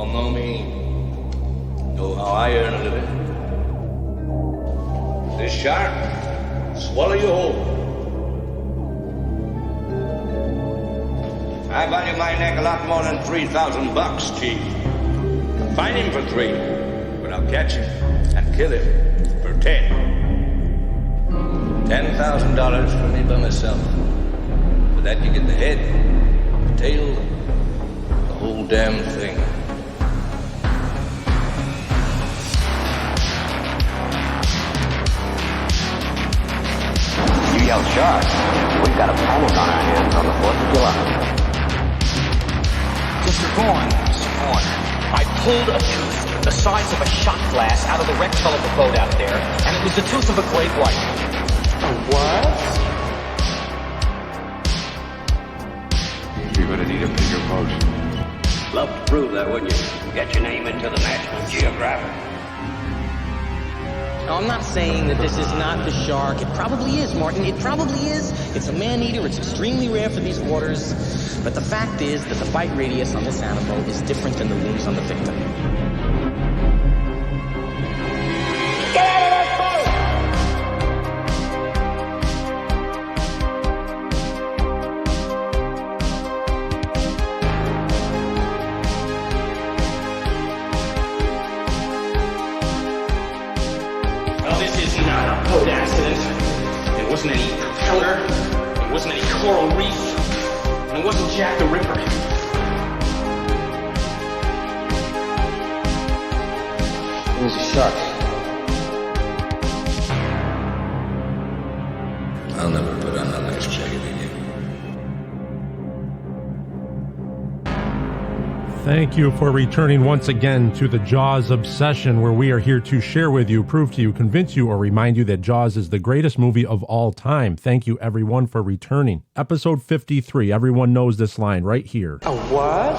all know me. Know how I earn a living. This shark, swallow you whole. I value my neck a lot more than $3,000, Chief. Find him for $3, but I'll catch him and kill him for $10. $10,000 for me by myself. For that you get the head, the tail, the whole damn thing. You yell shark, we've got a panic on our hands on the 4th of July. Mr. Vaughn, I pulled a tooth the size of a shot glass out of the wrecked hull of the boat out there, and it was the tooth of a great white. A what? You're gonna need a bigger boat. Love to prove that, wouldn't you? Get your name into the National Geographic. No, I'm not saying that this is not the shark. It probably is, Martin. It probably is. It's a man-eater. It's extremely rare for these waters. But the fact is that the bite radius on this animal is different than the wounds on the victim. Get out of that boat! Well, this is not a boat accident. There wasn't any propeller. There wasn't any coral reef. And it wasn't Jack the Ripper. It was a shark. I'll never put on a nice jacket again. Thank you for returning once again to the Jaws Obsession, where we are here to share with you, prove to you, convince you, or remind you that Jaws is the greatest movie of all time. Thank you, everyone, for returning. Episode 53. Everyone knows this line right here. A what?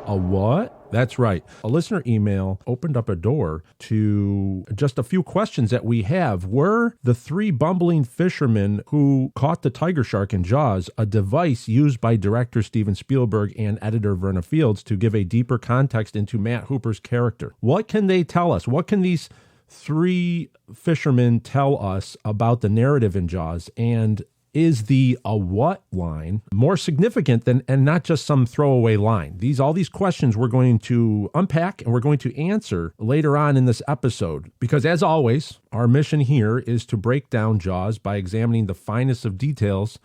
A what? That's right. A listener email opened up a door to just a few questions that we have. Were the 3 bumbling fishermen who caught the tiger shark in Jaws a device used by director Steven Spielberg and editor Verna Fields to give a deeper context into Matt Hooper's character? What can they tell us? What can these 3 fishermen tell us about the narrative in Jaws? And is the "a what" line more significant than, and not just some throwaway line? All these questions we're going to unpack and we're going to answer later on in this episode, because as always, our mission here is to break down Jaws by examining the finest of details.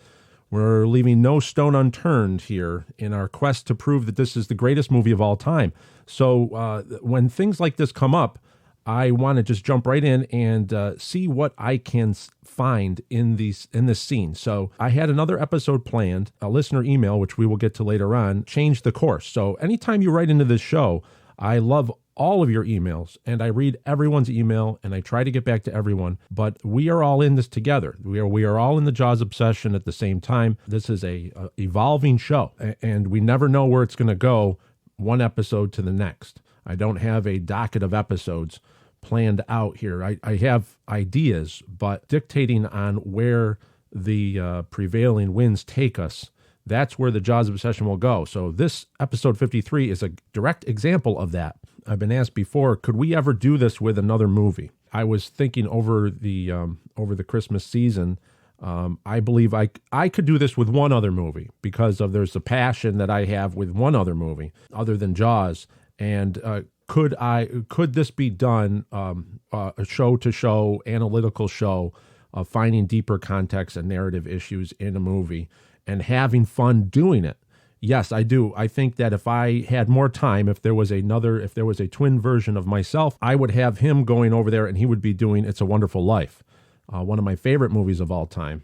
We're leaving no stone unturned here in our quest to prove that this is the greatest movie of all time. So when things like this come up, I want to just jump right in and see what I can find in this scene. So I had another episode planned, a listener email, which we will get to later on, changed the course. So anytime you write into this show, I love all of your emails, and I read everyone's email, and I try to get back to everyone. But we are all in this together. We are all in the Jaws obsession at the same time. This is a evolving show, and we never know where it's going to go one episode to the next. I don't have a docket of episodes planned out here. I have ideas, but dictating on where the prevailing winds take us, that's where the Jaws obsession will go. So this episode 53 is a direct example of that. I've been asked before, could we ever do this with another movie? I was thinking over the Christmas season. I believe I could do this with one other movie, because there's a passion that I have with one other movie other than Jaws. And could this be done, a show-to-show, analytical show of finding deeper context and narrative issues in a movie and having fun doing it? Yes, I do. I think that if I had more time, if there was a twin version of myself, I would have him going over there and he would be doing It's a Wonderful Life, one of my favorite movies of all time.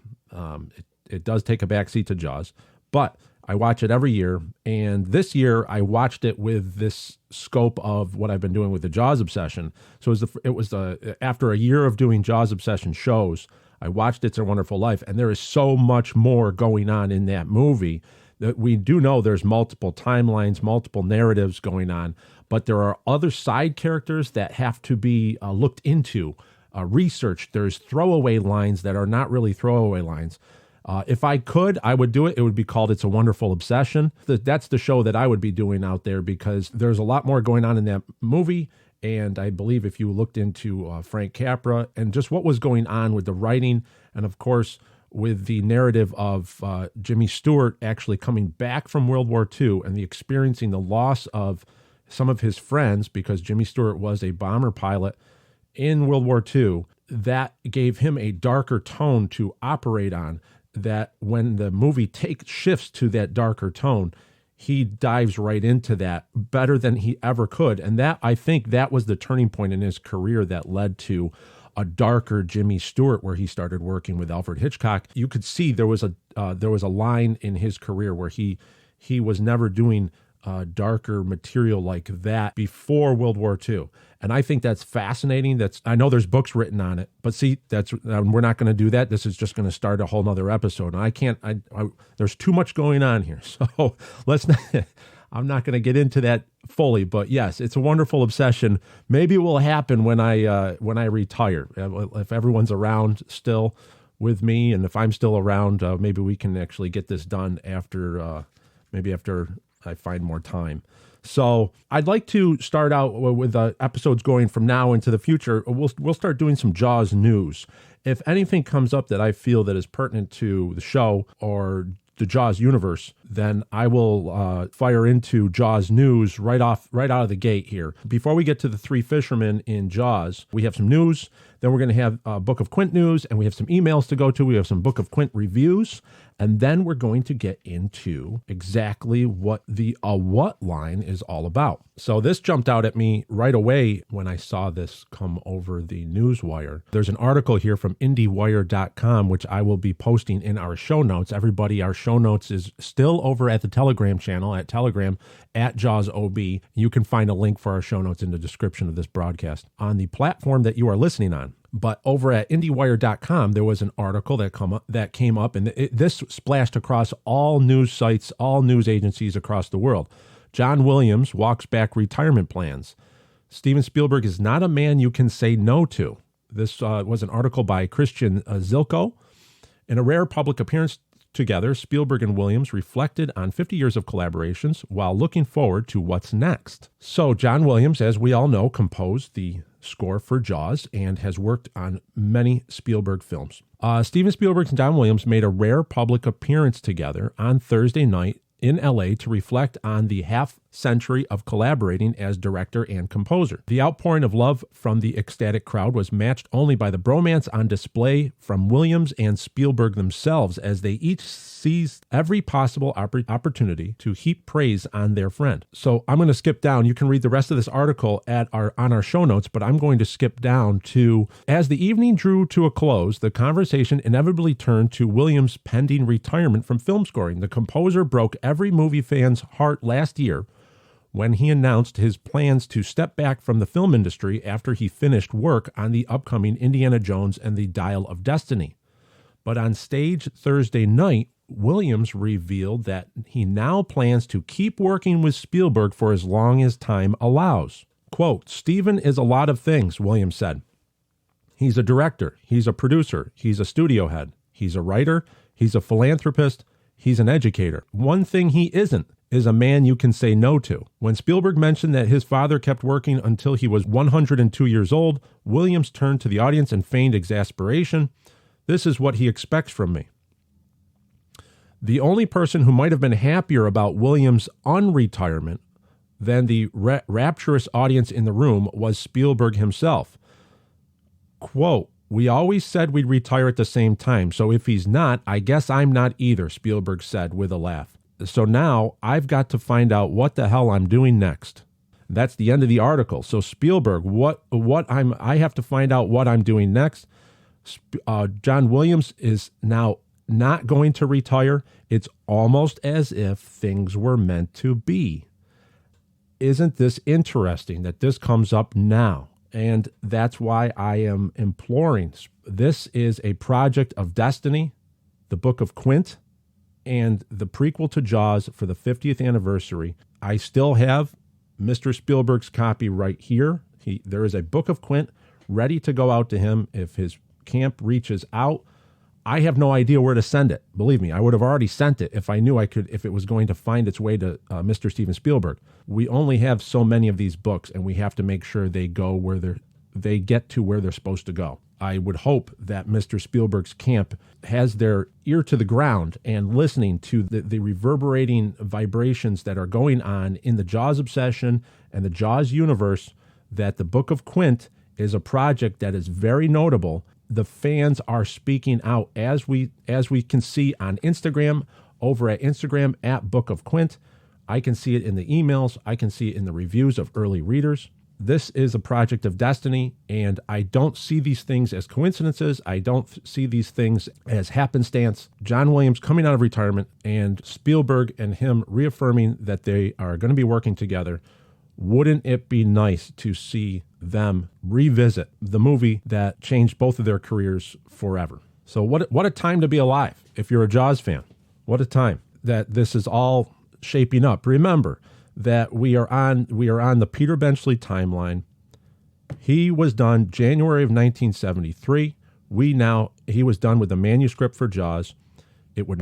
It does take a backseat to Jaws, but I watch it every year, and this year I watched it with this scope of what I've been doing with the Jaws obsession. So after a year of doing Jaws obsession shows, I watched It's a Wonderful Life, and there is so much more going on in that movie that we do know there's multiple timelines, multiple narratives going on, but there are other side characters that have to be looked into, researched. There's throwaway lines that are not really throwaway lines. If I could, I would do it. It would be called It's a Wonderful Obsession. That's the show that I would be doing out there because there's a lot more going on in that movie. And I believe if you looked into Frank Capra and just what was going on with the writing, and of course, with the narrative of Jimmy Stewart actually coming back from World War II and experiencing the loss of some of his friends, because Jimmy Stewart was a bomber pilot in World War II, that gave him a darker tone to operate on, that when the movie shifts to that darker tone, he dives right into that better than he ever could. And that, I think that was the turning point in his career that led to a darker Jimmy Stewart, where he started working with Alfred Hitchcock. You could see there was a line in his career where he was never doing darker material like that before World War II. And I think that's fascinating. I know there's books written on it, but see, we're not going to do that. This is just going to start a whole nother episode. And there's too much going on here. So I'm not going to get into that fully, but yes, it's a wonderful obsession. Maybe it will happen when I retire. If everyone's around still with me, and if I'm still around, maybe we can actually get this done after I find more time. So I'd like to start out with episodes going from now into the future. We'll start doing some Jaws news. If anything comes up that I feel that is pertinent to the show or the Jaws universe, then I will fire into Jaws news right out of the gate here. Before we get to the three fishermen in Jaws, we have some news. Then we're going to have Book of Quint news, and we have some emails to go to. We have some Book of Quint reviews, and then we're going to get into exactly what the Whaaat line is all about. So this jumped out at me right away when I saw this come over the newswire. There's an article here from IndieWire.com, which I will be posting in our show notes. Everybody, our show notes is still over at the Telegram channel, at Telegram, at JAWSOB. You can find a link for our show notes in the description of this broadcast on the platform that you are listening on. But over at IndieWire.com, there was an article that came up, and this splashed across all news sites, all news agencies across the world. John Williams walks back retirement plans. Steven Spielberg is not a man you can say no to. This was an article by Christian Zilko. In a rare public appearance together, Spielberg and Williams reflected on 50 years of collaborations while looking forward to what's next. So John Williams, as we all know, composed the score for Jaws and has worked on many Spielberg films. Steven Spielberg and John Williams made a rare public appearance together on Thursday night in LA to reflect on the half-century of collaborating as director and composer. The outpouring of love from the ecstatic crowd was matched only by the bromance on display from Williams and Spielberg themselves, as they each seized every possible opportunity to heap praise on their friend. So I'm going to skip down. You can read the rest of this article on our show notes, but I'm going to skip down to, as the evening drew to a close, the conversation inevitably turned to Williams' pending retirement from film scoring. The composer broke every movie fan's heart last year when he announced his plans to step back from the film industry after he finished work on the upcoming Indiana Jones and the Dial of Destiny. But on stage Thursday night, Williams revealed that he now plans to keep working with Spielberg for as long as time allows. Quote, "Steven is a lot of things," Williams said. "He's a director, he's a producer, he's a studio head, he's a writer, he's a philanthropist, he's an educator. One thing he isn't is a man you can say no to." When Spielberg mentioned that his father kept working until he was 102 years old, Williams turned to the audience and feigned exasperation. "This is what he expects from me." The only person who might have been happier about Williams' unretirement than the rapturous audience in the room was Spielberg himself. Quote, "We always said we'd retire at the same time, so if he's not, I guess I'm not either," Spielberg said with a laugh. "So now I've got to find out what the hell I'm doing next." That's the end of the article. So Spielberg, I have to find out what I'm doing next. John Williams is now not going to retire. It's almost as if things were meant to be. Isn't this interesting that this comes up now? And that's why I am imploring. This is a project of destiny, the Book of Quint, and the prequel to Jaws for the 50th anniversary. I still have Mr. Spielberg's copy right here. There is a Book of Quint ready to go out to him if his camp reaches out. I have no idea where to send it. Believe me, I would have already sent it if I knew I could, if it was going to find its way to Mr. Steven Spielberg. We only have so many of these books, and we have to make sure they go where they get to where they're supposed to go. I would hope that Mr. Spielberg's camp has their ear to the ground and listening to the reverberating vibrations that are going on in the Jaws obsession and the Jaws universe, that the Book of Quint is a project that is very notable. The fans are speaking out, as we can see on Instagram, over at Instagram at Book of Quint. I can see it in the emails. I can see it in the reviews of early readers. This is a project of destiny, and I don't see these things as coincidences. I don't see these things as happenstance. John Williams coming out of retirement and Spielberg and him reaffirming that they are going to be working together. Wouldn't it be nice to see them revisit the movie that changed both of their careers forever? So what a time to be alive if you're a Jaws fan. What a time that this is all shaping up. Remember that we are on the Peter Benchley timeline. He was done January of 1973. He was done with the manuscript for Jaws. It would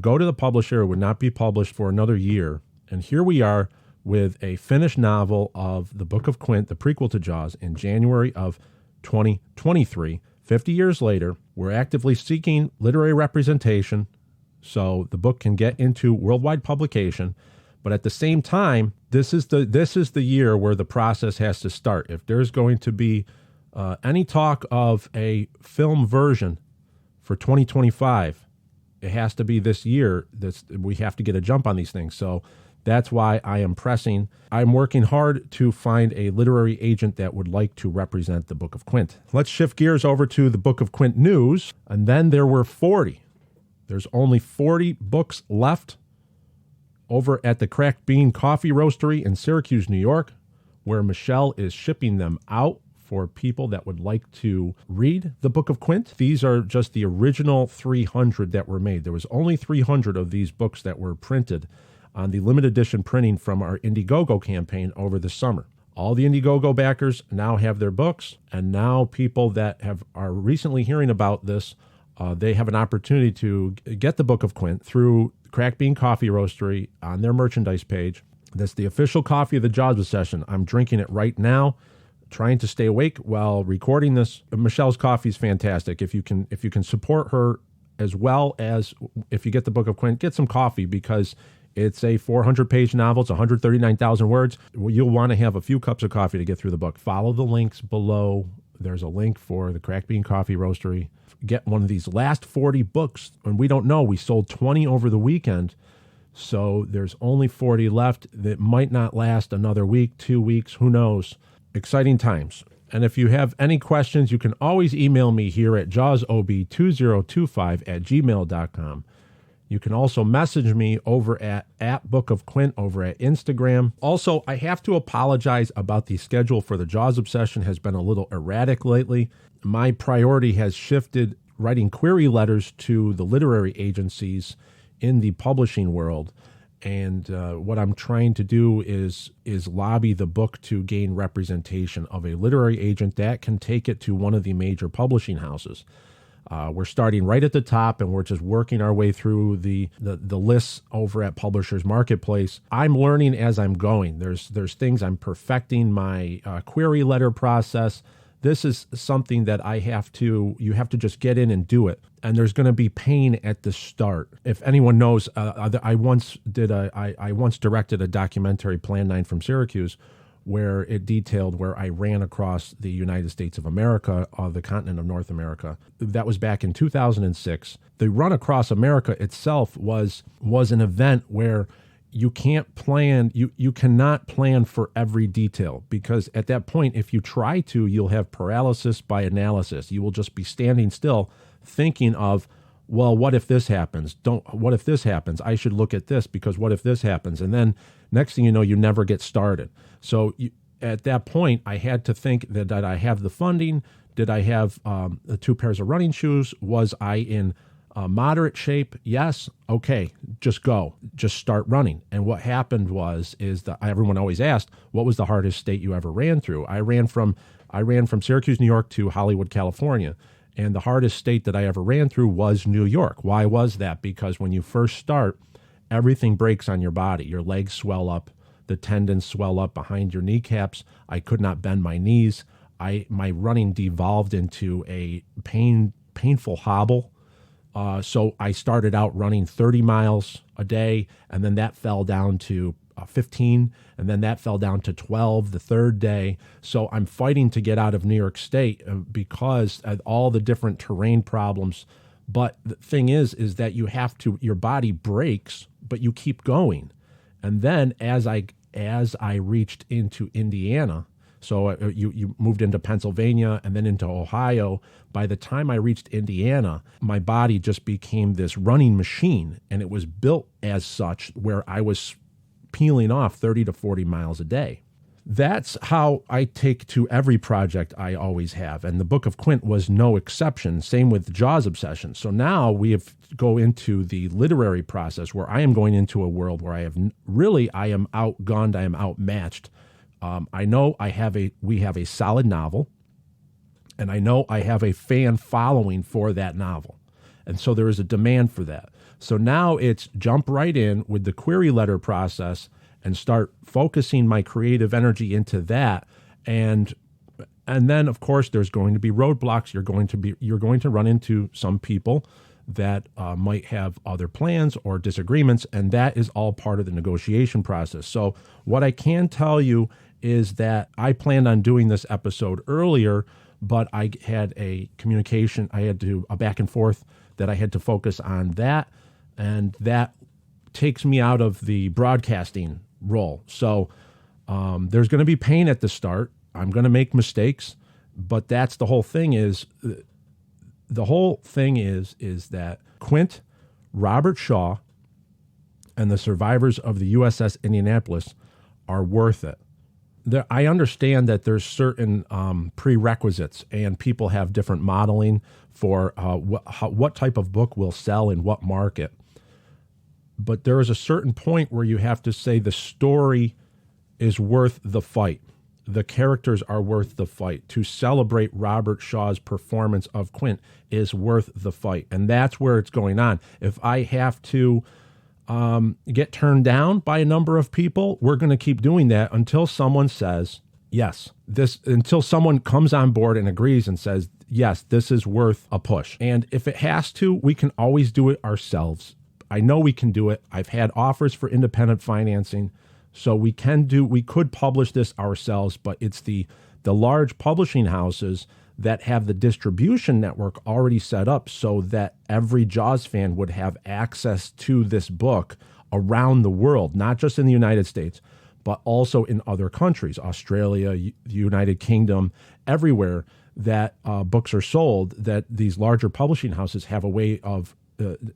go to the publisher. It would not be published for another year. And here we are with a finished novel of the Book of Quint, the prequel to Jaws, in January of 2023. 50 years later, we're actively seeking literary representation so the book can get into worldwide publication. But at the same time, this is the year where the process has to start. If there's going to be any talk of a film version for 2025, it has to be this year. We have to get a jump on these things. So that's why I am pressing. I'm working hard to find a literary agent that would like to represent the Book of Quint. Let's shift gears over to the Book of Quint news. And then there were 40. There's only 40 books left over at the Cracked Bean Coffee Roastery in Syracuse, New York, where Michelle is shipping them out for people that would like to read the Book of Quint. These are just the original 300 that were made. There was only 300 of these books that were printed on the limited edition printing from our Indiegogo campaign over the summer. All the Indiegogo backers now have their books, and now people that are recently hearing about this, they have an opportunity to get the Book of Quint through Cracked Bean Coffee Roastery on their merchandise page. That's the official coffee of the Jaws Obsession. I'm drinking it right now, trying to stay awake while recording this. Michelle's coffee is fantastic. If you can support her, as well as if you get the Book of Quint, get some coffee, because it's a 400-page novel. It's 139,000 words. You'll want to have a few cups of coffee to get through the book. Follow the links below. There's a link for the Cracked Bean Coffee Roastery. Get one of these last 40 books, and we don't know. We sold 20 over the weekend, so there's only 40 left. That might not last another week, 2 weeks, who knows. Exciting times. And if you have any questions, you can always email me here at jawsob2025@gmail.com. You can also message me over at Book of Quint over at Instagram. Also, I have to apologize about the schedule for the Jaws Obsession has been a little erratic lately. My priority has shifted writing query letters to the literary agencies in the publishing world. And what I'm trying to do is lobby the book to gain representation of a literary agent that can take it to one of the major publishing houses. We're starting right at the top, and we're just working our way through the lists over at Publishers Marketplace. I'm learning as I'm going. There's things I'm perfecting my query letter process. This is something that you have to just get in and do it. And there's going to be pain at the start. If anyone knows, I once directed a documentary, Plan 9 from Syracuse, where it detailed where I ran across the United States of America, the continent of North America. That was back in 2006. The run across America itself was an event where you can't plan, you cannot plan for every detail, because at that point, if you try to, you'll have paralysis by analysis. You will just be standing still thinking of, well, what if this happens? What if this happens? I should look at this, because what if this happens? And then next thing you know, you never get started. So at that point, I had to think that I have the funding? Did I have the 2 pairs of running shoes? Was I in moderate shape? Yes. Okay, just go. Just start running. And what happened is that everyone always asked, what was the hardest state you ever ran through? I ran from Syracuse, New York to Hollywood, California. And the hardest state that I ever ran through was New York. Why was that? Because when you first start, everything breaks on your body. Your legs swell up, the tendons swell up behind your kneecaps. I could not bend my knees. My running devolved into a painful hobble. So I started out running 30 miles a day, and then that fell down to 15, and then that fell down to 12 the third day. So I'm fighting to get out of New York State because of all the different terrain problems. But the thing is that you have to, your body breaks, but you keep going. And then as I reached into Indiana, so you moved into Pennsylvania and then into Ohio. By the time I reached Indiana, my body just became this running machine, and it was built as such where I was peeling off 30 to 40 miles a day. That's how I take to every project I always have, and the Book of Quint was no exception. Same with Jaws Obsession. So now we go into the literary process where I am going into a world where I am outgunned, I am outmatched. I know we have a solid novel, and I know I have a fan following for that novel. And so there is a demand for that. So now it's jump right in with the query letter process and start focusing my creative energy into that. And then, of course, there's going to be roadblocks. You're going to run into some people that might have other plans or disagreements, and that is all part of the negotiation process. So what I can tell you is that I planned on doing this episode earlier, but I had a back and forth that I had to focus on that, and that takes me out of the broadcasting role. So there's going to be pain at the start. I'm going to make mistakes, but that's the whole thing is that Quint, Robert Shaw, and the survivors of the USS Indianapolis are worth it. I understand that there's certain prerequisites, and people have different modeling for what type of book will sell in what market. But there is a certain point where you have to say the story is worth the fight. The characters are worth the fight. To celebrate Robert Shaw's performance of Quint is worth the fight. And that's where it's going on. If I have to get turned down by a number of people, we're going to keep doing that until someone says, yes, until someone comes on board and agrees and says, yes, this is worth a push. And if it has to, we can always do it ourselves. I know we can do it. I've had offers for independent financing, so we could publish this ourselves, but it's the large publishing houses that have the distribution network already set up so that every Jaws fan would have access to this book around the world, not just in the United States, but also in other countries, Australia, the United Kingdom, everywhere that books are sold, that these larger publishing houses have a way of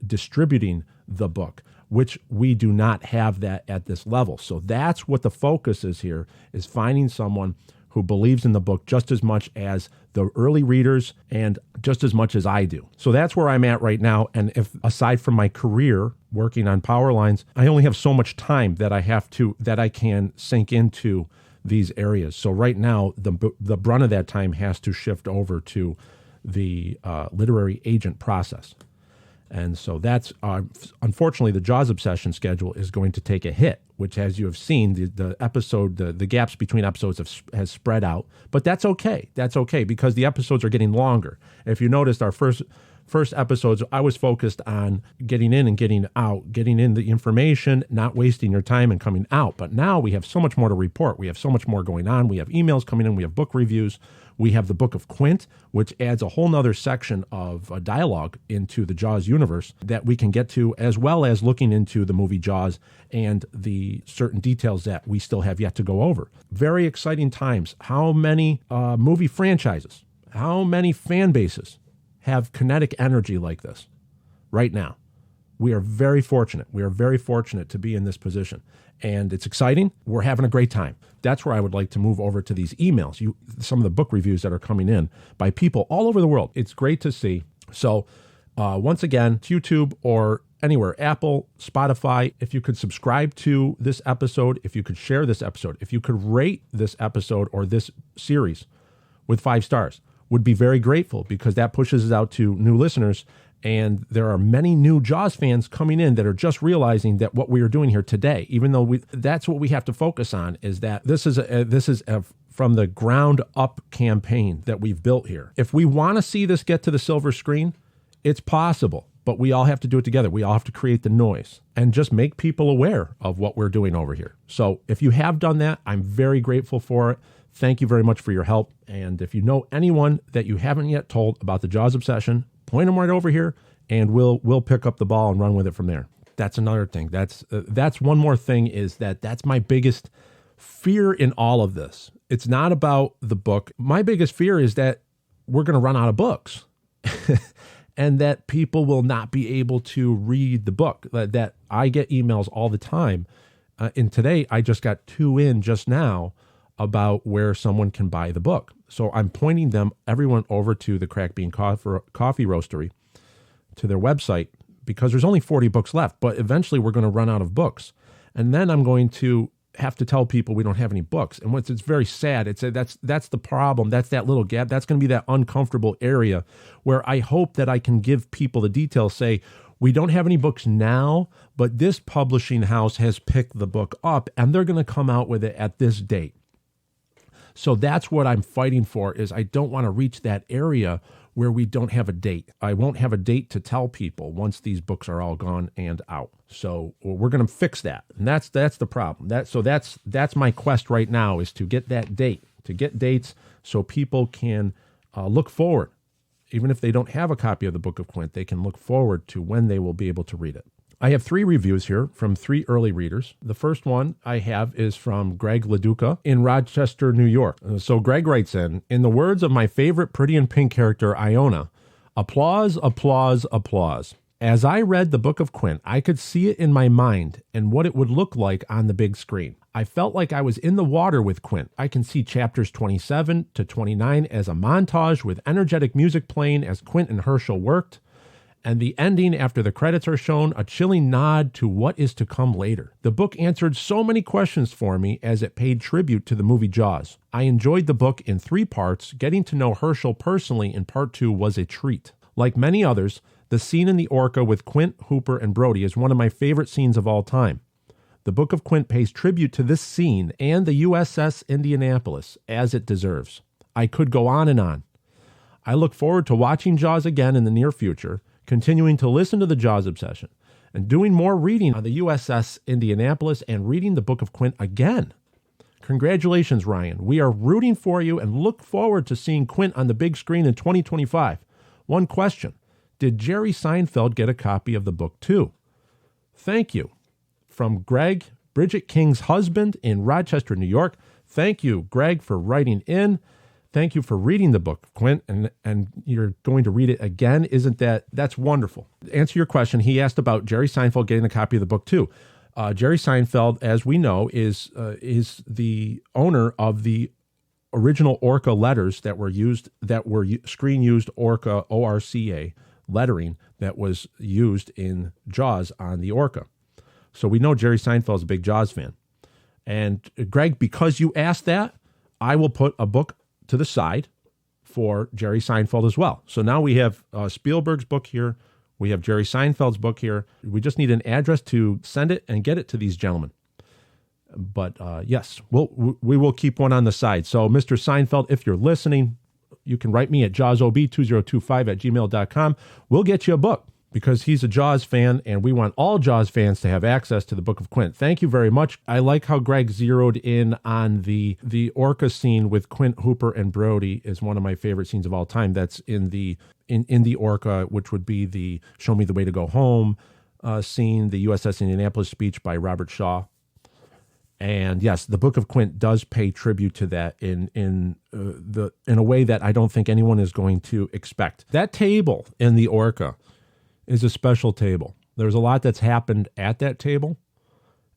distributing the book, which we do not have that at this level. So that's what the focus is here, is finding someone who believes in the book just as much as the early readers and just as much as I do. So that's where I'm at right now. And if aside from my career working on power lines, I only have so much time that I can sink into these areas. So right now, the brunt of that time has to shift over to the literary agent process. And so that's, unfortunately, the Jaws Obsession schedule is going to take a hit, which, as you have seen, the gaps between episodes has spread out. But that's okay. That's okay, because the episodes are getting longer. If you noticed, our first episodes, I was focused on getting in and getting out, getting in the information, not wasting your time and coming out. But now we have so much more to report. We have so much more going on. We have emails coming in. We have book reviews. We have the Book of Quint, which adds a whole nother section of dialogue into the Jaws universe that we can get to, as well as looking into the movie Jaws and the certain details that we still have yet to go over. Very exciting times. How many movie franchises, how many fan bases have kinetic energy like this right now? We are very fortunate. We are very fortunate to be in this position. And it's exciting. We're having a great time. That's where I would like to move over to these emails, some of the book reviews that are coming in by people all over the world. It's great to see. So once again, YouTube or anywhere, Apple, Spotify, if you could subscribe to this episode, if you could share this episode, if you could rate this episode or this series with 5 stars, would be very grateful, because that pushes us out to new listeners. And there are many new Jaws fans coming in that are just realizing that what we are doing here today, even though that's what we have to focus on, is that this is a from the ground up campaign that we've built here. If we want to see this get to the silver screen, it's possible, but we all have to do it together. We all have to create the noise and just make people aware of what we're doing over here. So if you have done that, I'm very grateful for it. Thank you very much for your help. And if you know anyone that you haven't yet told about the Jaws obsession, point them right over here, and we'll pick up the ball and run with it from there. That's another thing. That's one more thing, is that's my biggest fear in all of this. It's not about the book. My biggest fear is that we're going to run out of books and that people will not be able to read the book. That I get emails all the time. And today I just got 2 in just now about where someone can buy the book. So I'm pointing everyone over to the Crack Bean Coffee Roastery, to their website, because there's only 40 books left, but eventually we're going to run out of books. And then I'm going to have to tell people we don't have any books. And it's very sad. That's the problem. That's that little gap. That's going to be that uncomfortable area where I hope that I can give people the details, say, we don't have any books now, but this publishing house has picked the book up and they're going to come out with it at this date. So that's what I'm fighting for, is I don't want to reach that area where we don't have a date. I won't have a date to tell people once these books are all gone and out. So we're going to fix that. And that's the problem. That's my quest right now, is to get that date, to get dates so people can look forward. Even if they don't have a copy of the Book of Quint, they can look forward to when they will be able to read it. I have 3 reviews here from 3 early readers. The first one I have is from Greg LaDuca in Rochester, New York. So Greg writes in the words of my favorite Pretty in Pink character, Iona, applause, applause, applause. As I read the Book of Quint, I could see it in my mind and what it would look like on the big screen. I felt like I was in the water with Quint. I can see chapters 27 to 29 as a montage with energetic music playing as Quint and Herschel worked, and the ending after the credits are shown, a chilling nod to what is to come later. The book answered so many questions for me as it paid tribute to the movie Jaws. I enjoyed the book in 3 parts. Getting to know Herschel personally in part 2 was a treat. Like many others, the scene in the Orca with Quint, Hooper, and Brody is one of my favorite scenes of all time. The Book of Quint pays tribute to this scene and the USS Indianapolis, as it deserves. I could go on and on. I look forward to watching Jaws again in the near future, continuing to listen to the Jaws obsession, and doing more reading on the USS Indianapolis and reading the Book of Quint again. Congratulations, Ryan. We are rooting for you and look forward to seeing Quint on the big screen in 2025. One question. Did Jerry Seinfeld get a copy of the book too? Thank you. From Greg, Bridget King's husband in Rochester, New York. Thank you, Greg, for writing in. Thank you for reading the Book of Quint, and you're going to read it again. That's wonderful. To answer your question, he asked about Jerry Seinfeld getting a copy of the book too. Jerry Seinfeld, as we know, is the owner of the original Orca letters that were screen used Orca, ORCA lettering that was used in Jaws on the Orca. So we know Jerry Seinfeld's a big Jaws fan. And Greg, because you asked that, I will put a book to the side for Jerry Seinfeld as well. So now we have Spielberg's book here. We have Jerry Seinfeld's book here. We just need an address to send it and get it to these gentlemen. But yes, we will keep one on the side. So Mr. Seinfeld, if you're listening, you can write me at jawsob2025@gmail.com. We'll get you a book, because he's a Jaws fan, and we want all Jaws fans to have access to the Book of Quint. Thank you very much. I like how Greg zeroed in on the Orca scene with Quint, Hooper, and Brody is one of my favorite scenes of all time. That's in the Orca, which would be the Show Me the Way to Go Home scene, the USS Indianapolis speech by Robert Shaw. And yes, the Book of Quint does pay tribute to that in a way that I don't think anyone is going to expect. That table in the Orca is a special table. There's a lot that's happened at that table.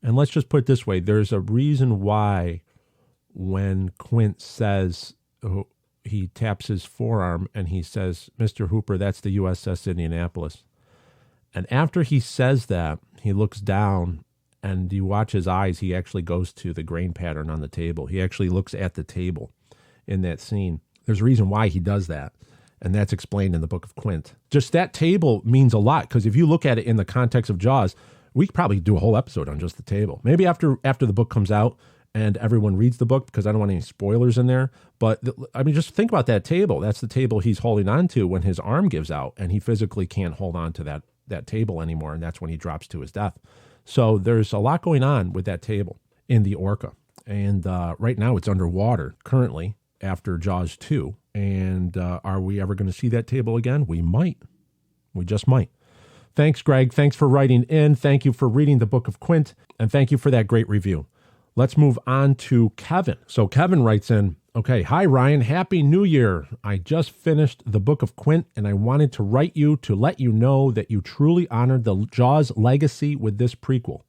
And let's just put it this way. There's a reason why when Quint says, he taps his forearm and he says, Mr. Hooper, that's the USS Indianapolis. And after he says that, he looks down and you watch his eyes. He actually goes to the grain pattern on the table. He actually looks at the table in that scene. There's a reason why he does that, and that's explained in the Book of Quint. Just that table means a lot, because if you look at it in the context of Jaws, we could probably do a whole episode on just the table. Maybe after the book comes out and everyone reads the book, because I don't want any spoilers in there. But, just think about that table. That's the table he's holding on to when his arm gives out, and he physically can't hold on to that table anymore, and that's when he drops to his death. So there's a lot going on with that table in the Orca. And right now it's underwater currently after Jaws 2. And are we ever going to see that table again? We might. We just might. Thanks, Greg. Thanks for writing in. Thank you for reading the Book of Quint. And thank you for that great review. Let's move on to Kevin. So Kevin writes in, okay, hi, Ryan. Happy New Year. I just finished the Book of Quint, and I wanted to write you to let you know that you truly honored the Jaws legacy with this prequel.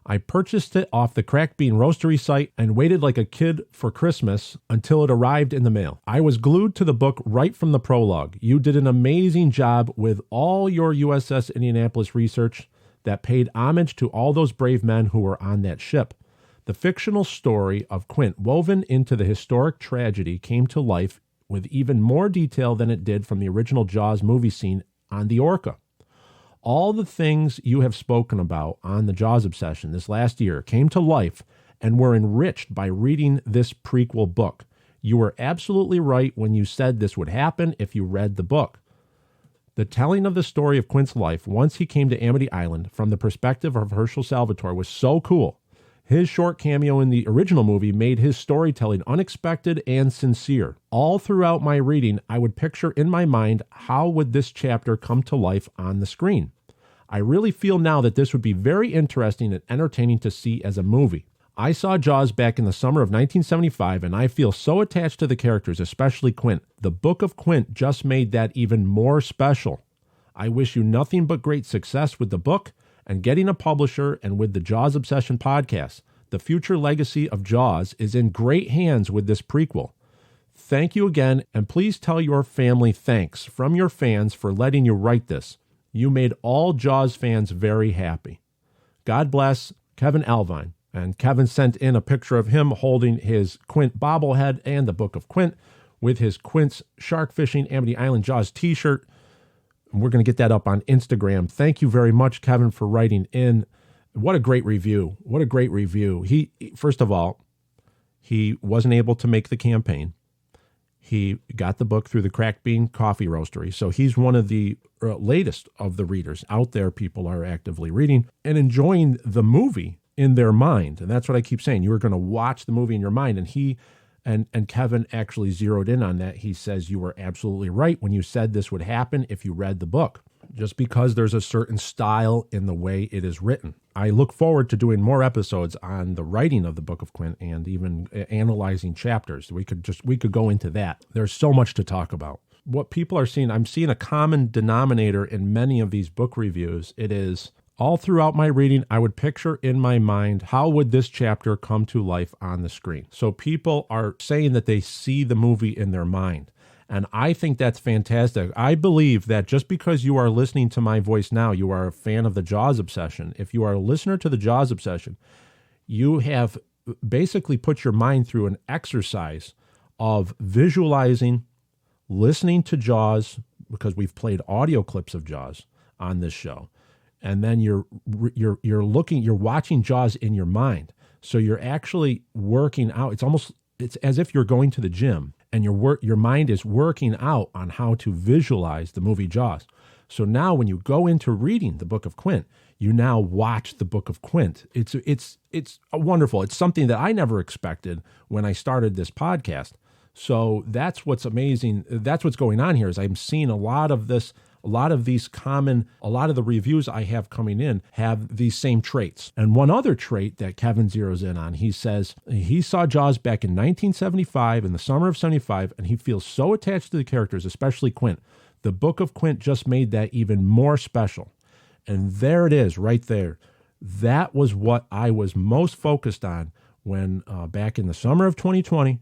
I purchased it off the Cracked Bean Roastery site and waited like a kid for Christmas until it arrived in the mail. I was glued to the book right from the prologue. You did an amazing job with all your USS Indianapolis research that paid homage to all those brave men who were on that ship. The fictional story of Quint, woven into the historic tragedy, came to life with even more detail than it did from the original Jaws movie scene on the Orca. All the things you have spoken about on the Jaws obsession this last year came to life and were enriched by reading this prequel book. You were absolutely right when you said this would happen if you read the book. The telling of the story of Quint's life once he came to Amity Island from the perspective of Herschel Salvatore was so cool. His short cameo in the original movie made his storytelling unexpected and sincere. All throughout my reading, I would picture in my mind how would this chapter come to life on the screen. I really feel now that this would be very interesting and entertaining to see as a movie. I saw Jaws back in the summer of 1975, and I feel so attached to the characters, especially Quint. The Book of Quint just made that even more special. I wish you nothing but great success with the book and getting a publisher and with the Jaws Obsession podcast. The future legacy of Jaws is in great hands with this prequel. Thank you again, and please tell your family thanks from your fans for letting you write this. You made all Jaws fans very happy. God bless, Kevin Alvine. And Kevin sent in a picture of him holding his Quint bobblehead and the Book of Quint with his Quint's Shark Fishing Amity Island Jaws t-shirt. We're going to get that up on Instagram. Thank you very much, Kevin, for writing in. What a great review. What a great review. First of all, he wasn't able to make the campaign. He got the book through the Cracked Bean Coffee Roastery. So he's one of the latest of the readers out there. People are actively reading and enjoying the movie in their mind. And that's what I keep saying. You were going to watch the movie in your mind. And he and Kevin actually zeroed in on that. He says you were absolutely right when you said this would happen if you read the book, just because there's a certain style in the way it is written. I look forward to doing more episodes on the writing of the Book of Quint and even analyzing chapters. We could go into that. There's so much to talk about. What people are seeing, I'm seeing a common denominator in many of these book reviews. It is all throughout my reading, I would picture in my mind, how would this chapter come to life on the screen? So people are saying that they see the movie in their mind. And I think that's fantastic. I believe that just because you are listening to my voice now, you are a fan of the Jaws Obsession. If you are a listener to the Jaws Obsession, you have basically put your mind through an exercise of visualizing, listening to Jaws, because we've played audio clips of Jaws on this show. And then you're watching Jaws in your mind. So you're actually working out. It's as if you're going to the gym and your mind is working out on how to visualize the movie Jaws. So now when you go into reading the Book of Quint, you now watch the Book of Quint. It's wonderful. It's something that I never expected when I started this podcast. So that's what's amazing. That's what's going on here is I'm seeing a lot of the reviews I have coming in have these same traits. And one other trait that Kevin zeroes in on, he says he saw Jaws back in 1975, in the summer of 75, and he feels so attached to the characters, especially Quint. The Book of Quint just made that even more special. And there it is, right there. That was what I was most focused on when back in the summer of 2020,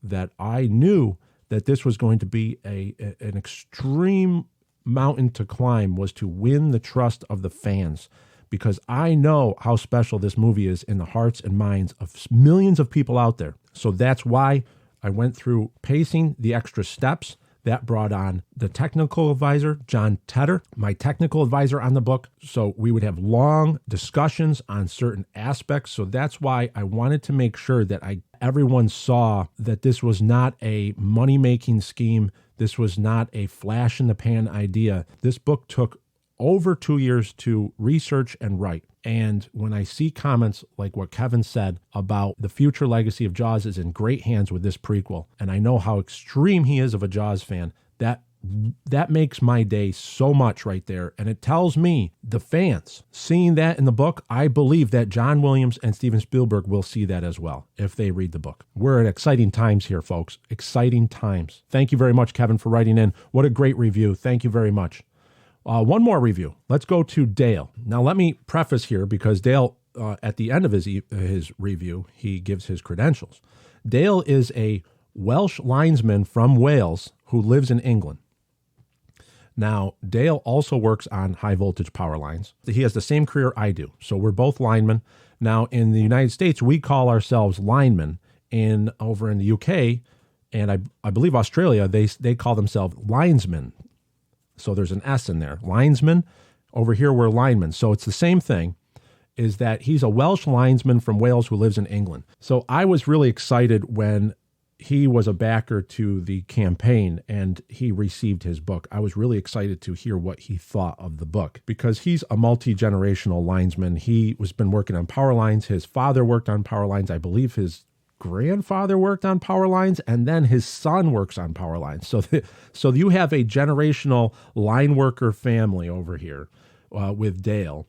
that I knew that this was going to be an extreme mountain to climb, was to win the trust of the fans, because I know how special this movie is in the hearts and minds of millions of people out there. So that's why I went through pacing, the extra steps. That brought on the technical advisor, John Tedder, my technical advisor on the book. So we would have long discussions on certain aspects. So that's why I wanted to make sure that everyone saw that this was not a money-making scheme. This was not a flash-in-the-pan idea. This book took over 2 years to research and write. And when I see comments like what Kevin said about the future legacy of Jaws is in great hands with this prequel, and I know how extreme he is of a Jaws fan, that makes my day so much right there. And it tells me, the fans, seeing that in the book, I believe that John Williams and Steven Spielberg will see that as well if they read the book. We're at exciting times here, folks. Exciting times. Thank you very much, Kevin, for writing in. What a great review. Thank you very much. One more review. Let's go to Dale. Now, let me preface here because Dale, at the end of his review, he gives his credentials. Dale is a Welsh linesman from Wales who lives in England. Now, Dale also works on high voltage power lines. He has the same career I do. So we're both linemen. Now, in the United States, we call ourselves linemen. Over in the UK, and I believe Australia, they call themselves linesmen. So there's an S in there. Linesman. Over here, we're linemen. So it's the same thing, is that he's a Welsh linesman from Wales who lives in England. So I was really excited when he was a backer to the campaign and he received his book. I was really excited to hear what he thought of the book because he's a multi-generational linesman. He was been working on power lines. His father worked on power lines. I believe his grandfather worked on power lines, and then his son works on power lines. So you have a generational line worker family over here with Dale.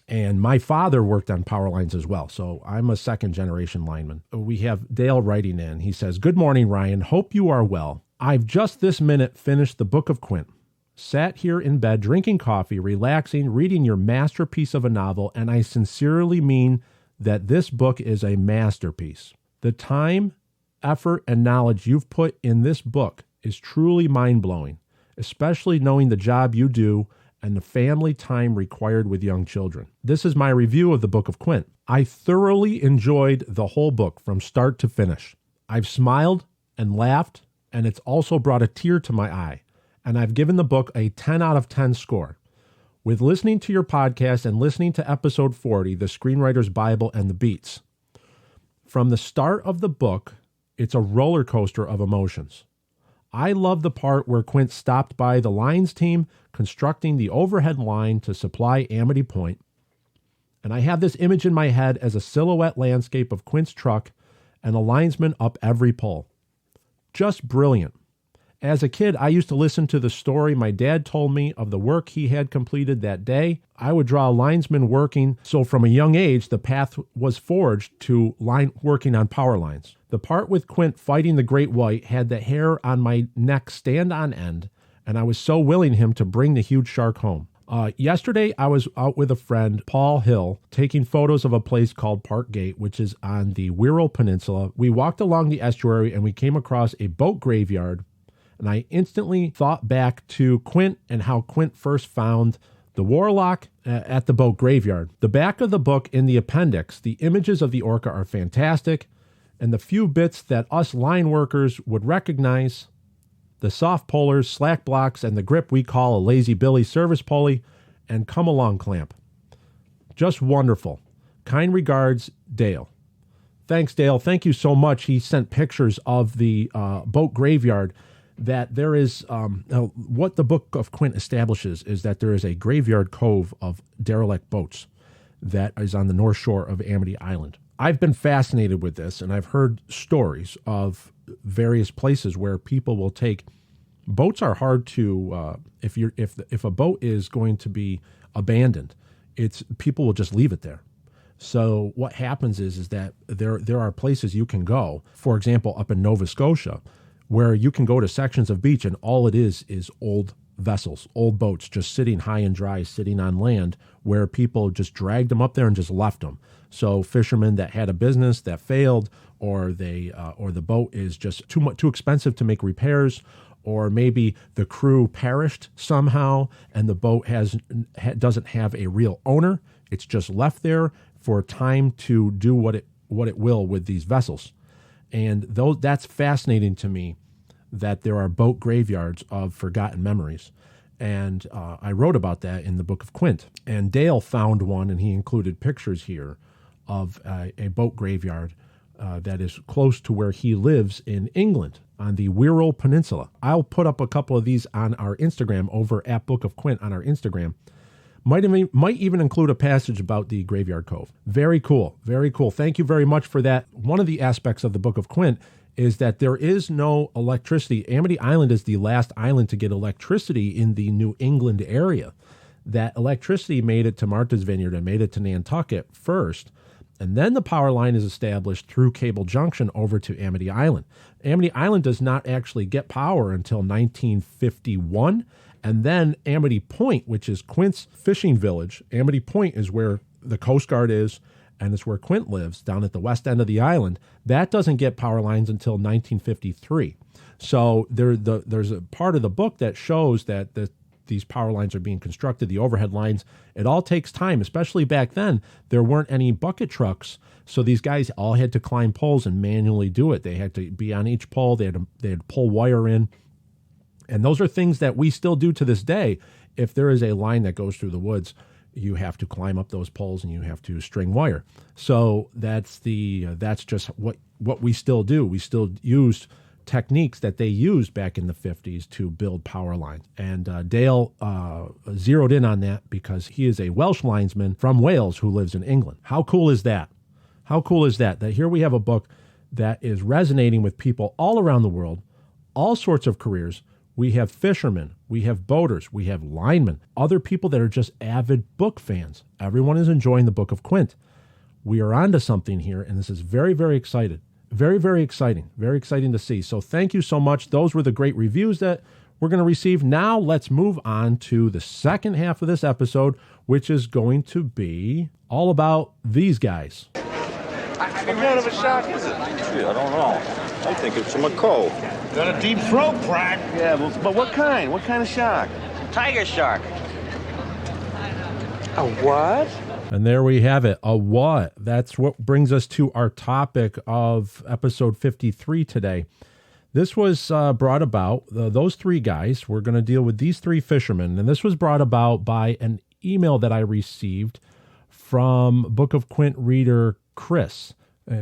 And my father worked on power lines as well. So I'm a second generation lineman. We have Dale writing in. He says, "Good morning, Ryan. Hope you are well. I've just this minute finished the Book of Quint. Sat here in bed, drinking coffee, relaxing, reading your masterpiece of a novel, and I sincerely mean that this book is a masterpiece. The time, effort, and knowledge you've put in this book is truly mind-blowing, especially knowing the job you do and the family time required with young children. This is my review of the Book of Quint. I thoroughly enjoyed the whole book from start to finish. I've smiled and laughed, and it's also brought a tear to my eye, and I've given the book a 10 out of 10 score. With listening to your podcast and listening to episode 40, The Screenwriter's Bible and the Beats, from the start of the book, it's a roller coaster of emotions. I love the part where Quint stopped by the lines team constructing the overhead line to supply Amity Point, and I have this image in my head as a silhouette landscape of Quint's truck and a linesman up every pole. Just brilliant. As a kid, I used to listen to the story my dad told me of the work he had completed that day. I would draw a linesman working, so from a young age, the path was forged to working on power lines. The part with Quint fighting the great white had the hair on my neck stand on end, and I was so willing him to bring the huge shark home. Yesterday, I was out with a friend, Paul Hill, taking photos of a place called Park Gate, which is on the Wirral Peninsula. We walked along the estuary, and we came across a boat graveyard, and I instantly thought back to Quint and how Quint first found the warlock at the boat graveyard. The back of the book in the appendix, the images of the Orca are fantastic, and the few bits that us line workers would recognize, the soft pullers, slack blocks, and the grip we call a lazy Billy service pulley and come along clamp. Just wonderful. Kind regards, Dale." Thanks, Dale. Thank you so much. He sent pictures of the boat graveyard. That there is, what the Book of Quint establishes is that there is a graveyard cove of derelict boats that is on the north shore of Amity Island. I've been fascinated with this, and I've heard stories of various places where people will take boats. Are hard to if a boat is going to be abandoned, people will just leave it there. So what happens is that there are places you can go. For example, up in Nova Scotia, where you can go to sections of beach and all it is old vessels, old boats just sitting high and dry, sitting on land, where people just dragged them up there and just left them. So fishermen that had a business that failed, or the boat is just too expensive to make repairs, or maybe the crew perished somehow and the boat doesn't have a real owner. It's just left there for time to do what it will with these vessels. And that's fascinating to me, that there are boat graveyards of forgotten memories. And I wrote about that in the Book of Quint. And Dale found one, and he included pictures here of a boat graveyard that is close to where he lives in England on the Wirral Peninsula. I'll put up a couple of these on our Instagram over at Book of Quint on our Instagram. Might even include a passage about the Graveyard Cove. Very cool. Very cool. Thank you very much for that. One of the aspects of the Book of Quint is that there is no electricity. Amity Island is the last island to get electricity in the New England area. That electricity made it to Martha's Vineyard and made it to Nantucket first. And then the power line is established through Cable Junction over to Amity Island. Amity Island does not actually get power until 1951. And then Amity Point, which is Quint's fishing village, Amity Point is where the Coast Guard is, and it's where Quint lives, down at the west end of the island. That doesn't get power lines until 1953. So there's a part of the book that shows that these power lines are being constructed, the overhead lines. It all takes time, especially back then. There weren't any bucket trucks, so these guys all had to climb poles and manually do it. They had to be on each pole. They had to pull wire in. And those are things that we still do to this day. If there is a line that goes through the woods, you have to climb up those poles and you have to string wire. So that's just what we still do. We still use techniques that they used back in the 50s to build power lines. And Dale zeroed in on that because he is a Welsh linesman from Wales who lives in England. How cool is that? How cool is that? That here we have a book that is resonating with people all around the world, all sorts of careers. We have fishermen, we have boaters, we have linemen, other people that are just avid book fans. Everyone is enjoying the Book of Quint. We are onto something here, and this is very, very exciting. Very, very exciting. Very exciting to see. So thank you so much. Those were the great reviews that we're going to receive. Now let's move on to the second half of this episode, which is going to be all about these guys. What kind of a shark is it? Gee, I don't know. I think it's a macaw. Got a deep throat, Pratt. Yeah, but what kind? What kind of shark? Tiger shark. A what? And there we have it, a what? That's what brings us to our topic of episode 53 today. This was brought about, those three guys, we're going to deal with these three fishermen, and this was brought about by an email that I received from Book of Quint reader Chris.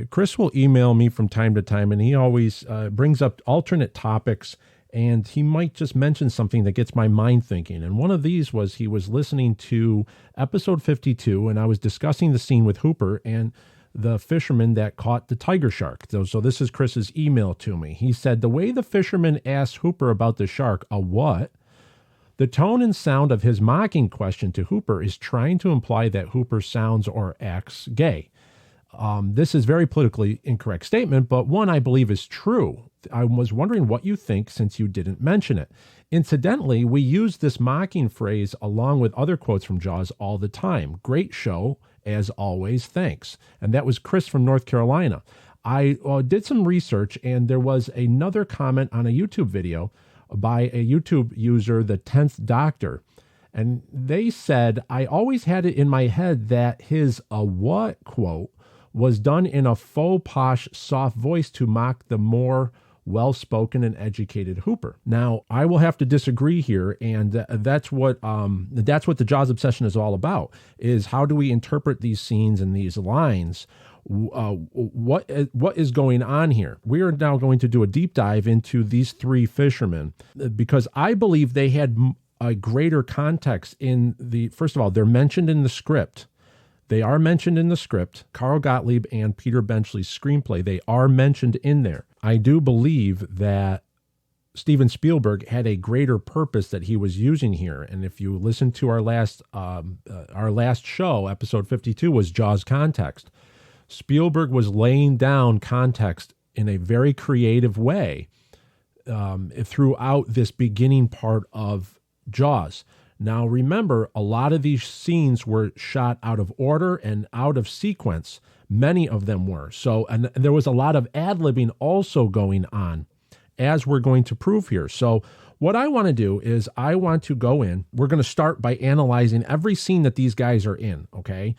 Chris will email me from time to time, and he always brings up alternate topics, and he might just mention something that gets my mind thinking. And one of these was he was listening to episode 52, and I was discussing the scene with Hooper and the fisherman that caught the tiger shark. So this is Chris's email to me. He said, the way the fisherman asked Hooper about the shark, a what? The tone and sound of his mocking question to Hooper is trying to imply that Hooper sounds or acts gay. This is a very politically incorrect statement, but one I believe is true. I was wondering what you think since you didn't mention it. Incidentally, we use this mocking phrase along with other quotes from Jaws all the time. Great show, as always, thanks. And that was Chris from North Carolina. I did some research, and there was another comment on a YouTube video by a YouTube user, the 10th Doctor. And they said, I always had it in my head that his a what quote was done in a faux posh, soft voice to mock the more well-spoken and educated Hooper. Now, I will have to disagree here, and that's what the Jaws obsession is all about, is how do we interpret these scenes and these lines? What is going on here? We are now going to do a deep dive into these three fishermen, because I believe they had a greater context in the, first of all, they're mentioned in the script. They are mentioned in the script. Carl Gottlieb and Peter Benchley's screenplay, they are mentioned in there. I do believe that Steven Spielberg had a greater purpose that he was using here. And if you listen to our last show, episode 52 was Jaws context. Spielberg was laying down context in a very creative way throughout this beginning part of Jaws. Now, remember, a lot of these scenes were shot out of order and out of sequence. Many of them were. So, and there was a lot of ad-libbing also going on, as we're going to prove here. So what I want to do is I want to go in. We're going to start by analyzing every scene that these guys are in, okay?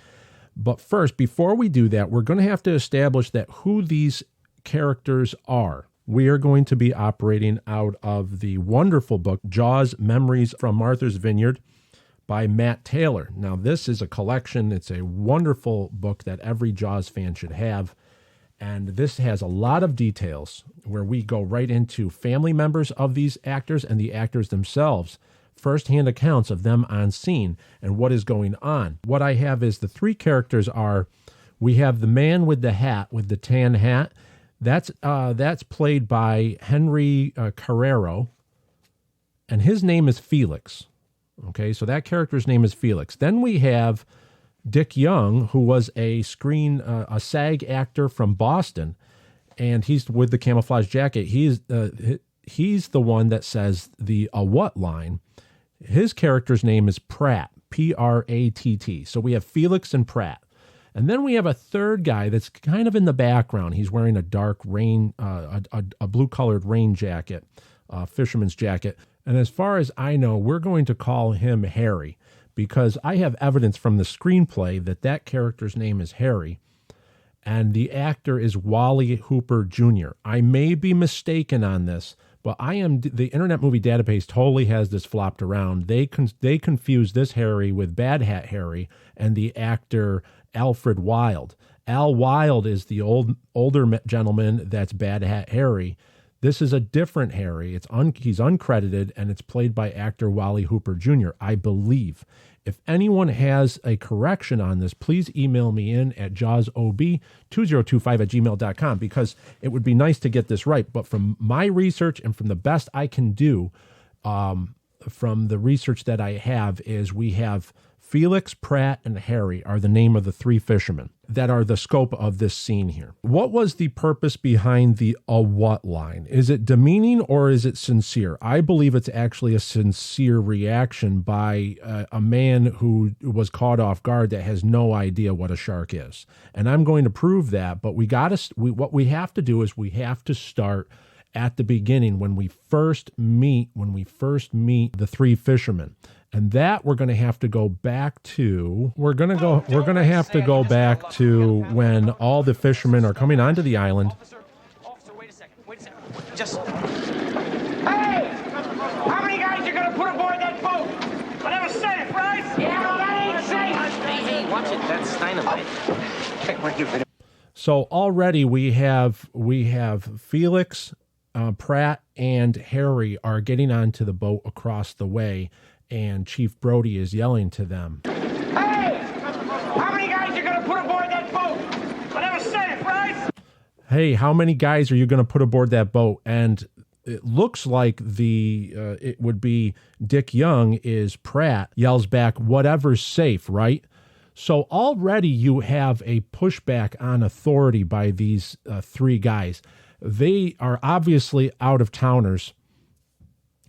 But first, before we do that, we're going to have to establish that who these characters are, we are going to be operating out of the wonderful book, Jaws Memories from Martha's Vineyard by Matt Taylor. Now, this is a collection. It's a wonderful book that every Jaws fan should have. And this has a lot of details where we go right into family members of these actors and the actors themselves, firsthand accounts of them on scene and what is going on. What I have is the three characters are, we have the man with the hat, with the tan hat. That's played by Henry Carrero, and his name is Felix. Okay, so that character's name is Felix. Then we have Dick Young, who was a SAG actor from Boston, and he's with the camouflage jacket. He's the one that says the what line. His character's name is Pratt, Pratt. So we have Felix and Pratt. And then we have a third guy that's kind of in the background. He's wearing a dark rain, a blue-colored rain jacket, fisherman's jacket. And as far as I know, we're going to call him Harry, because I have evidence from the screenplay that character's name is Harry, and the actor is Wally Hooper Jr. I may be mistaken on this, but the Internet Movie Database totally has this flopped around. They confuse this Harry with Bad Hat Harry and the actor Alfred Wilde. Al Wilde is the older gentleman that's Bad Hat Harry. This is a different Harry. He's uncredited, and it's played by actor Wally Hooper Jr., I believe. If anyone has a correction on this, please email me in at jawsob2025@gmail.com, because it would be nice to get this right. But from my research and from the best I can do, from the research that I have, is we have Felix, Pratt, and Harry are the name of the three fishermen that are the scope of this scene here. What was the purpose behind the what line? Is it demeaning or is it sincere? I believe it's actually a sincere reaction by a man who was caught off guard that has no idea what a shark is. And I'm going to prove that, but what we have to do is we have to start at the beginning when we first meet the three fishermen. And that we're going to have to go back to. We're going to have to go back to when all the fishermen are coming onto the island. Officer, wait a second. Just. Hey! How many guys are going to put aboard that boat? I never said it, right? Yeah, well, that ain't safe. Hey, watch it. That's dynamite. So already we have Felix, Pratt, and Harry are getting onto the boat across the way. And Chief Brody is yelling to them. Hey! How many guys are going to put aboard that boat? I never said it, right? Hey, how many guys are you going to put aboard that boat? And it looks like it would be Dick Young is Pratt, yells back, whatever's safe, right? So already you have a pushback on authority by these three guys. They are obviously out-of-towners.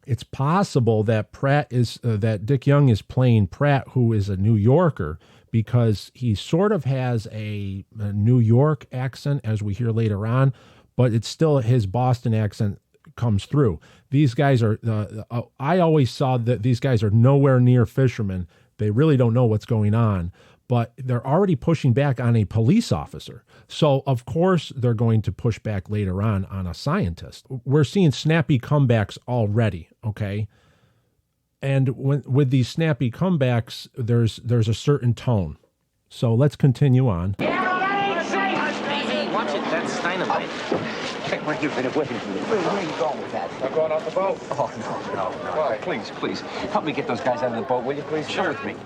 It's possible that that Dick Young is playing Pratt, who is a New Yorker, because he sort of has a New York accent, as we hear later on, but it's still his Boston accent comes through. These guys are, I always saw that these guys are nowhere near fishermen. They really don't know what's going on, but they're already pushing back on a police officer. So, of course, they're going to push back later on a scientist. We're seeing snappy comebacks already, okay? And with these snappy comebacks, there's a certain tone. So let's continue on. Yeah, well, that ain't safe. Hey, watch it. That's dynamite. Hey, where you been waiting for me? Where are you going with that? I'm going off the boat. Oh, no. Why? Please. Help me get those guys out of the boat, will you, please? Sure. Come with me.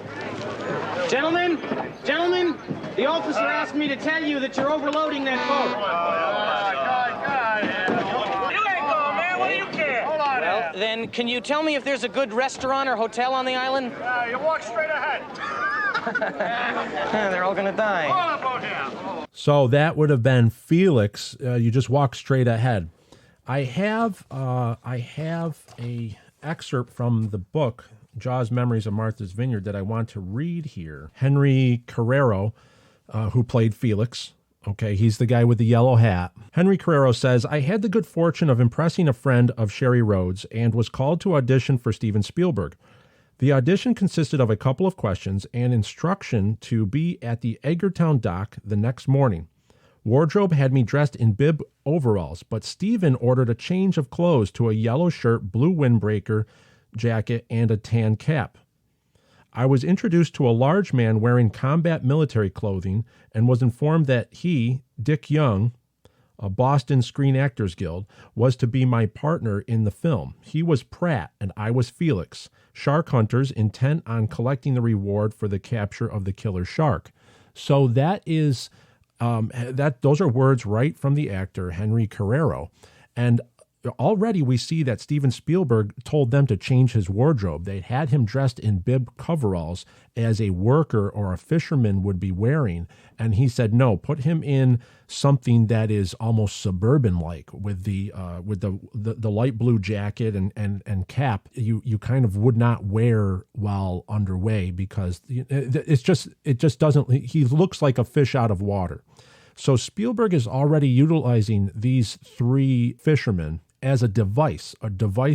Gentlemen, the officer asked me to tell you that you're overloading that boat. God. You ain't going, man. What do you care? Hold on. Well, then, can you tell me if there's a good restaurant or hotel on the island? You walk straight ahead. They're all gonna die. Hold on, boat here. So that would have been Felix. You just walk straight ahead. I have a excerpt from the book Jaws Memories of Martha's Vineyard that I want to read here. Henry Carrero, who played Felix. Okay, he's the guy with the yellow hat. Henry Carrero says, I had the good fortune of impressing a friend of Sherry Rhodes and was called to audition for Steven Spielberg. The audition consisted of a couple of questions and instruction to be at the Edgartown dock the next morning. Wardrobe had me dressed in bib overalls, but Steven ordered a change of clothes to a yellow shirt, blue windbreaker jacket, and a tan cap. I was introduced to a large man wearing combat military clothing and was informed that he, Dick Young, a Boston Screen Actors Guild, was to be my partner in the film. He was Pratt and I was Felix, shark hunters intent on collecting the reward for the capture of the killer shark. So that is those are words right from the actor Henry Carrero. And already we see that Steven Spielberg told them to change his wardrobe. They had him dressed in bib coveralls as a worker or a fisherman would be wearing. And he said, no, put him in something that is almost suburban-like with the light blue jacket and cap you kind of would not wear while underway because it just doesn't, he looks like a fish out of water. So Spielberg is already utilizing these three fishermen as a device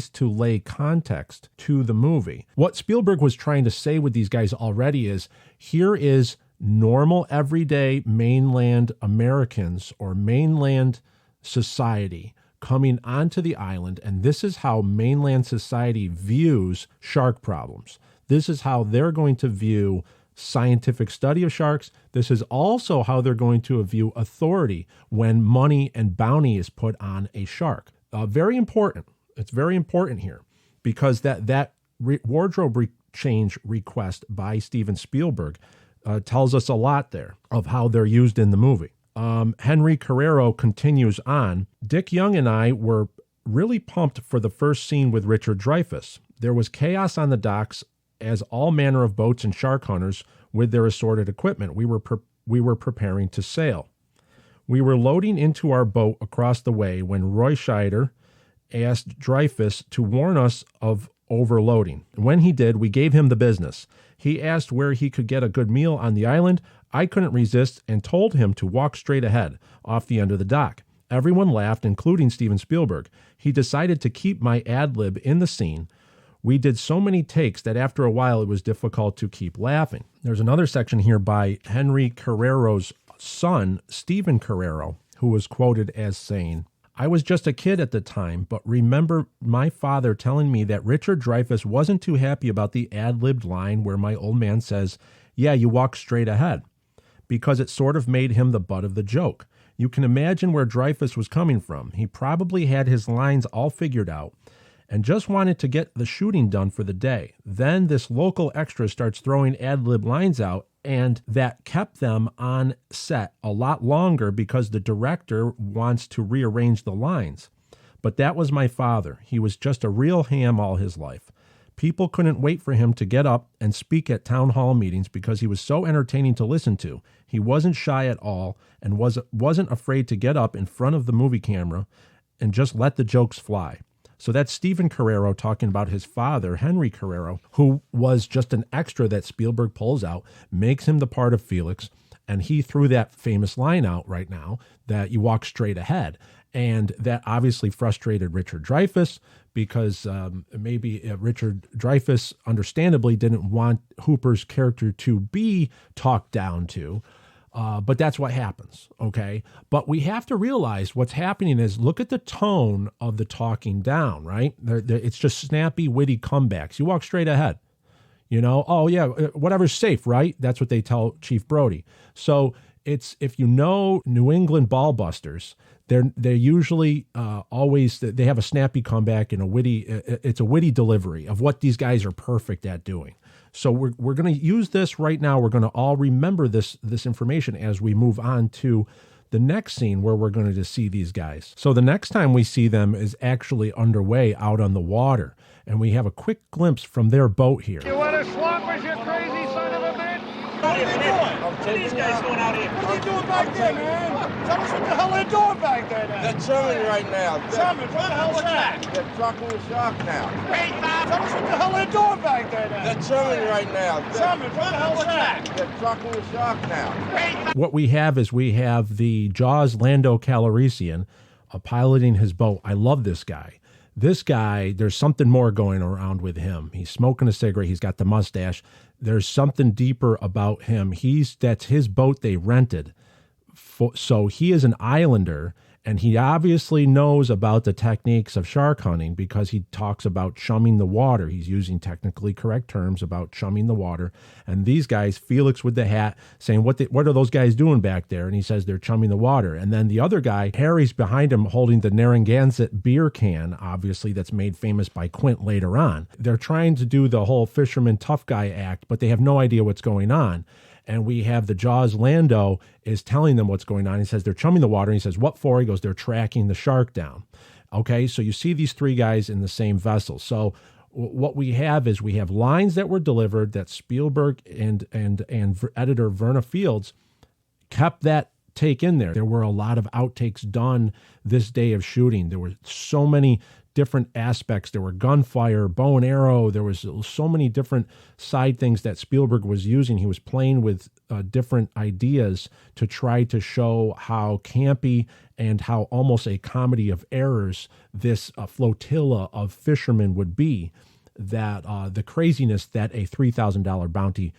to lay context to the movie. What Spielberg was trying to say with these guys already is, here is normal, everyday mainland Americans or mainland society coming onto the island, and this is how mainland society views shark problems. This is how they're going to view scientific study of sharks. This is also how they're going to view authority when money and bounty is put on a shark. Very important. It's very important here because that wardrobe change request by Steven Spielberg tells us a lot there of how they're used in the movie. Henry Carrero continues on. Dick Young and I were really pumped for the first scene with Richard Dreyfuss. There was chaos on the docks as all manner of boats and shark hunters with their assorted equipment. We were preparing to sail. We were loading into our boat across the way when Roy Scheider asked Dreyfuss to warn us of overloading. When he did, we gave him the business. He asked where he could get a good meal on the island. I couldn't resist and told him to walk straight ahead, off the end of the dock. Everyone laughed, including Steven Spielberg. He decided to keep my ad-lib in the scene. We did so many takes that after a while it was difficult to keep laughing. There's another section here by Henry Carrero's son, Stephen Carrero, who was quoted as saying, I was just a kid at the time, but remember my father telling me that Richard Dreyfuss wasn't too happy about the ad-libbed line where my old man says, yeah, you walk straight ahead, because it sort of made him the butt of the joke. You can imagine where Dreyfuss was coming from. He probably had his lines all figured out and just wanted to get the shooting done for the day. Then this local extra starts throwing ad-lib lines out, and that kept them on set a lot longer because the director wants to rearrange the lines. But that was my father. He was just a real ham all his life. People couldn't wait for him to get up and speak at town hall meetings because he was so entertaining to listen to. He wasn't shy at all and wasn't afraid to get up in front of the movie camera and just let the jokes fly. So that's Stephen Carrero talking about his father, Henry Carrero, who was just an extra that Spielberg pulls out, makes him the part of Felix, and he threw that famous line out right now that you walk straight ahead. And that obviously frustrated Richard Dreyfuss because maybe Richard Dreyfuss understandably didn't want Hooper's character to be talked down to. But that's what happens, okay? But we have to realize what's happening is look at the tone of the talking down, right? It's just snappy, witty comebacks. You walk straight ahead. You know, oh, yeah, whatever's safe, right? That's what they tell Chief Brody. So it's, if you know New England ball busters, they're usually always, they have a snappy comeback and it's a witty delivery of what these guys are perfect at doing. So we're going to use this right now. We're going to all remember this information as we move on to the next scene where we're going to see these guys. So the next time we see them is actually underway out on the water. And we have a quick glimpse from their boat here. You want to swamp us, you crazy son of a bitch? What are you doing? What are these guys doing out here? What are you doing back there, man? Tell us what the hell they're doing back there now. They're chilling right now. Jammin, what the hell's that? They're trucking the shark now. Hey, Bob! Tell us what the hell they're doing back there now. They're chilling right now. Jammin, what the hell's that? They're trucking the shark now. Hey, What we have is we have the Jaws Lando Calrissian piloting his boat. I love this guy. This guy, there's something more going around with him. He's smoking a cigarette. He's got the mustache. There's something deeper about him. That's his boat they rented So he is an islander, and he obviously knows about the techniques of shark hunting because he talks about chumming the water. He's using technically correct terms about chumming the water. And these guys, Felix with the hat, saying, what are those guys doing back there? And he says they're chumming the water. And then the other guy, Harry's behind him holding the Narragansett beer can, obviously, that's made famous by Quint later on. They're trying to do the whole fisherman tough guy act, but they have no idea what's going on. And we have the Jaws Lando is telling them what's going on. He says they're chumming the water. And he says, what for? He goes, they're tracking the shark down. Okay, so you see these three guys in the same vessel. So what we have is we have lines that were delivered that Spielberg and editor Verna Fields kept that take in there. There were a lot of outtakes done this day of shooting. There were so many different aspects. There were gunfire, bow and arrow. There was so many different side things that Spielberg was using. He was playing with different ideas to try to show how campy and how almost a comedy of errors this flotilla of fishermen would be, that the craziness that a $3,000 bounty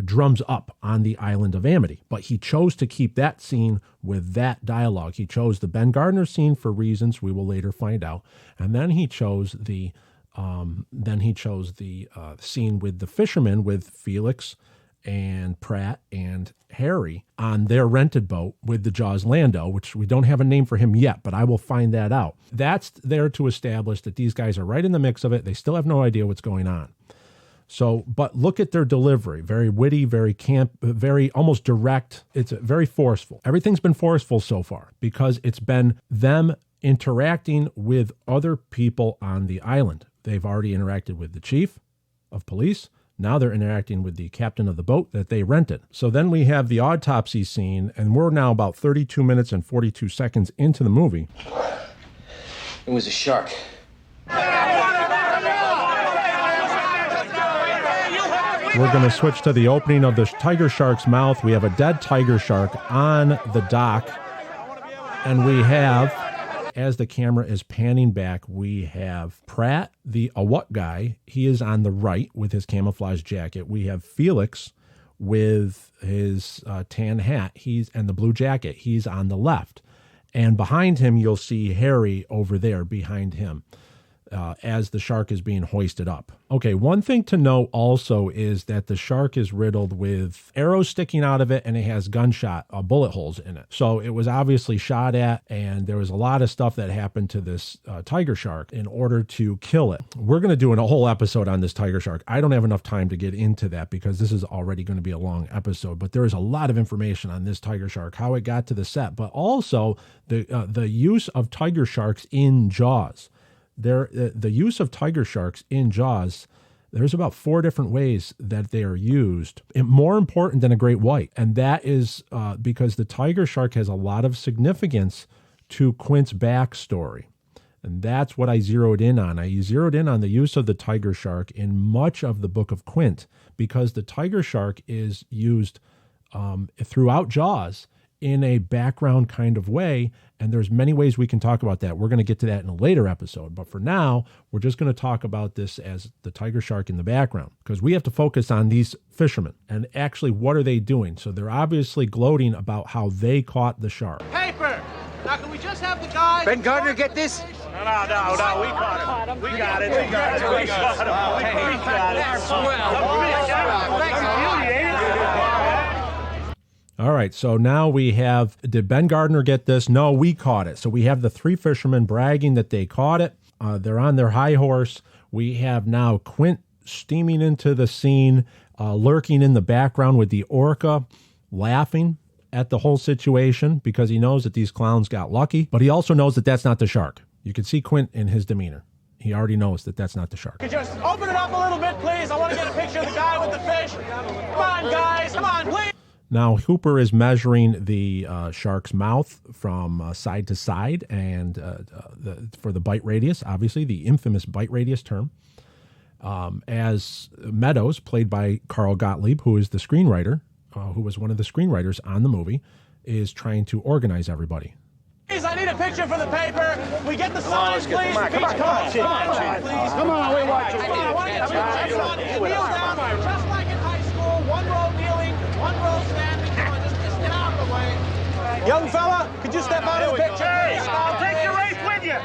drums up on the island of Amity. But he chose to keep that scene with that dialogue. He chose the Ben Gardner scene for reasons we will later find out, and then he chose the scene with the fishermen, with Felix and Pratt and Harry on their rented boat with the Jaws Lando, which we don't have a name for him yet, but I will find that out. That's there to establish that these guys are right in the mix of it. They still have no idea what's going on. So, but look at their delivery. Very witty, very camp, very almost direct. It's very forceful. Everything's been forceful so far because it's been them interacting with other people on the island. They've already interacted with the chief of police. Now they're interacting with the captain of the boat that they rented. So then we have the autopsy scene, and we're now about 32 minutes and 42 seconds into the movie. It was a shark. We're going to switch to the opening of the tiger shark's mouth. We have a dead tiger shark on the dock. And we have, as the camera is panning back, we have Pratt, the Whaaat guy. He is on the right with his camouflage jacket. We have Felix with his tan hat and the blue jacket. He's on the left. And behind him, you'll see Harry over there behind him. As the shark is being hoisted up. Okay, one thing to note also is that the shark is riddled with arrows sticking out of it, and it has bullet holes in it. So it was obviously shot at, and there was a lot of stuff that happened to this tiger shark in order to kill it. We're going to do a whole episode on this tiger shark. I don't have enough time to get into that because this is already going to be a long episode, but there is a lot of information on this tiger shark, how it got to the set, but also the use of tiger sharks in Jaws. The use of tiger sharks in Jaws, there's about 4 different ways that they are used, and more important than a great white. And that is because the tiger shark has a lot of significance to Quint's backstory. And that's what I zeroed in on. I zeroed in on the use of the tiger shark in much of the Book of Quint, because the tiger shark is used throughout Jaws in a background kind of way, and there's many ways we can talk about that. We're going to get to that in a later episode, but for now, we're just going to talk about this as the tiger shark in the background, because we have to focus on these fishermen, and actually, what are they doing? So they're obviously gloating about how they caught the shark. Paper! Now, can we just have the guy... Ben Gardner get this? No, we caught him. We got it. We got it. We got it. All right, so now we have, did Ben Gardner get this? No, we caught it. So we have the 3 fishermen bragging that they caught it. They're on their high horse. We have now Quint steaming into the scene, lurking in the background with the Orca, laughing at the whole situation because he knows that these clowns got lucky, but he also knows that that's not the shark. You can see Quint in his demeanor. He already knows that that's not the shark. Just open it up a little bit, please. I want to get a picture of the guy with the fish. Come on, guys. Come on, please. Now, Hooper is measuring the shark's mouth from side to side and for the bite radius, obviously, the infamous bite radius term. As Meadows, played by Karl Gottlieb, who is the screenwriter, who was one of the screenwriters on the movie, is trying to organize everybody. Please, I need a picture for the paper. We get the signs, please. Come on, please. Come on, we watch it. I want to get you. Kneel down, just like in high school. 1 row kneeling, 1 row standing. Come on, just get out of the way. Young fella, could you step out of the picture? I'll take your race with you.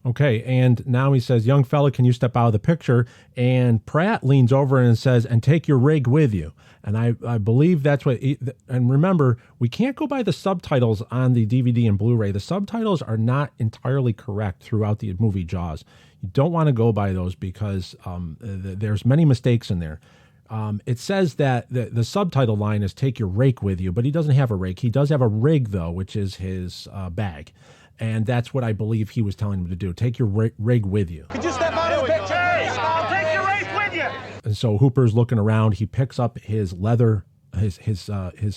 Okay, and now he says, young fella, can you step out of the picture? And Pratt leans over and says, and take your rig with you. And I believe that's what, and remember, we can't go by the subtitles on the DVD and Blu-ray. The subtitles are not entirely correct throughout the movie Jaws. You don't want to go by those because there's many mistakes in there. It says that the subtitle line is take your rake with you, but he doesn't have a rake. He does have a rig, though, which is his bag. And that's what I believe he was telling him to do. Take your rig with you. Could you step out of the picture? I'll take your race with you. And so Hooper's looking around. He picks up his leather, his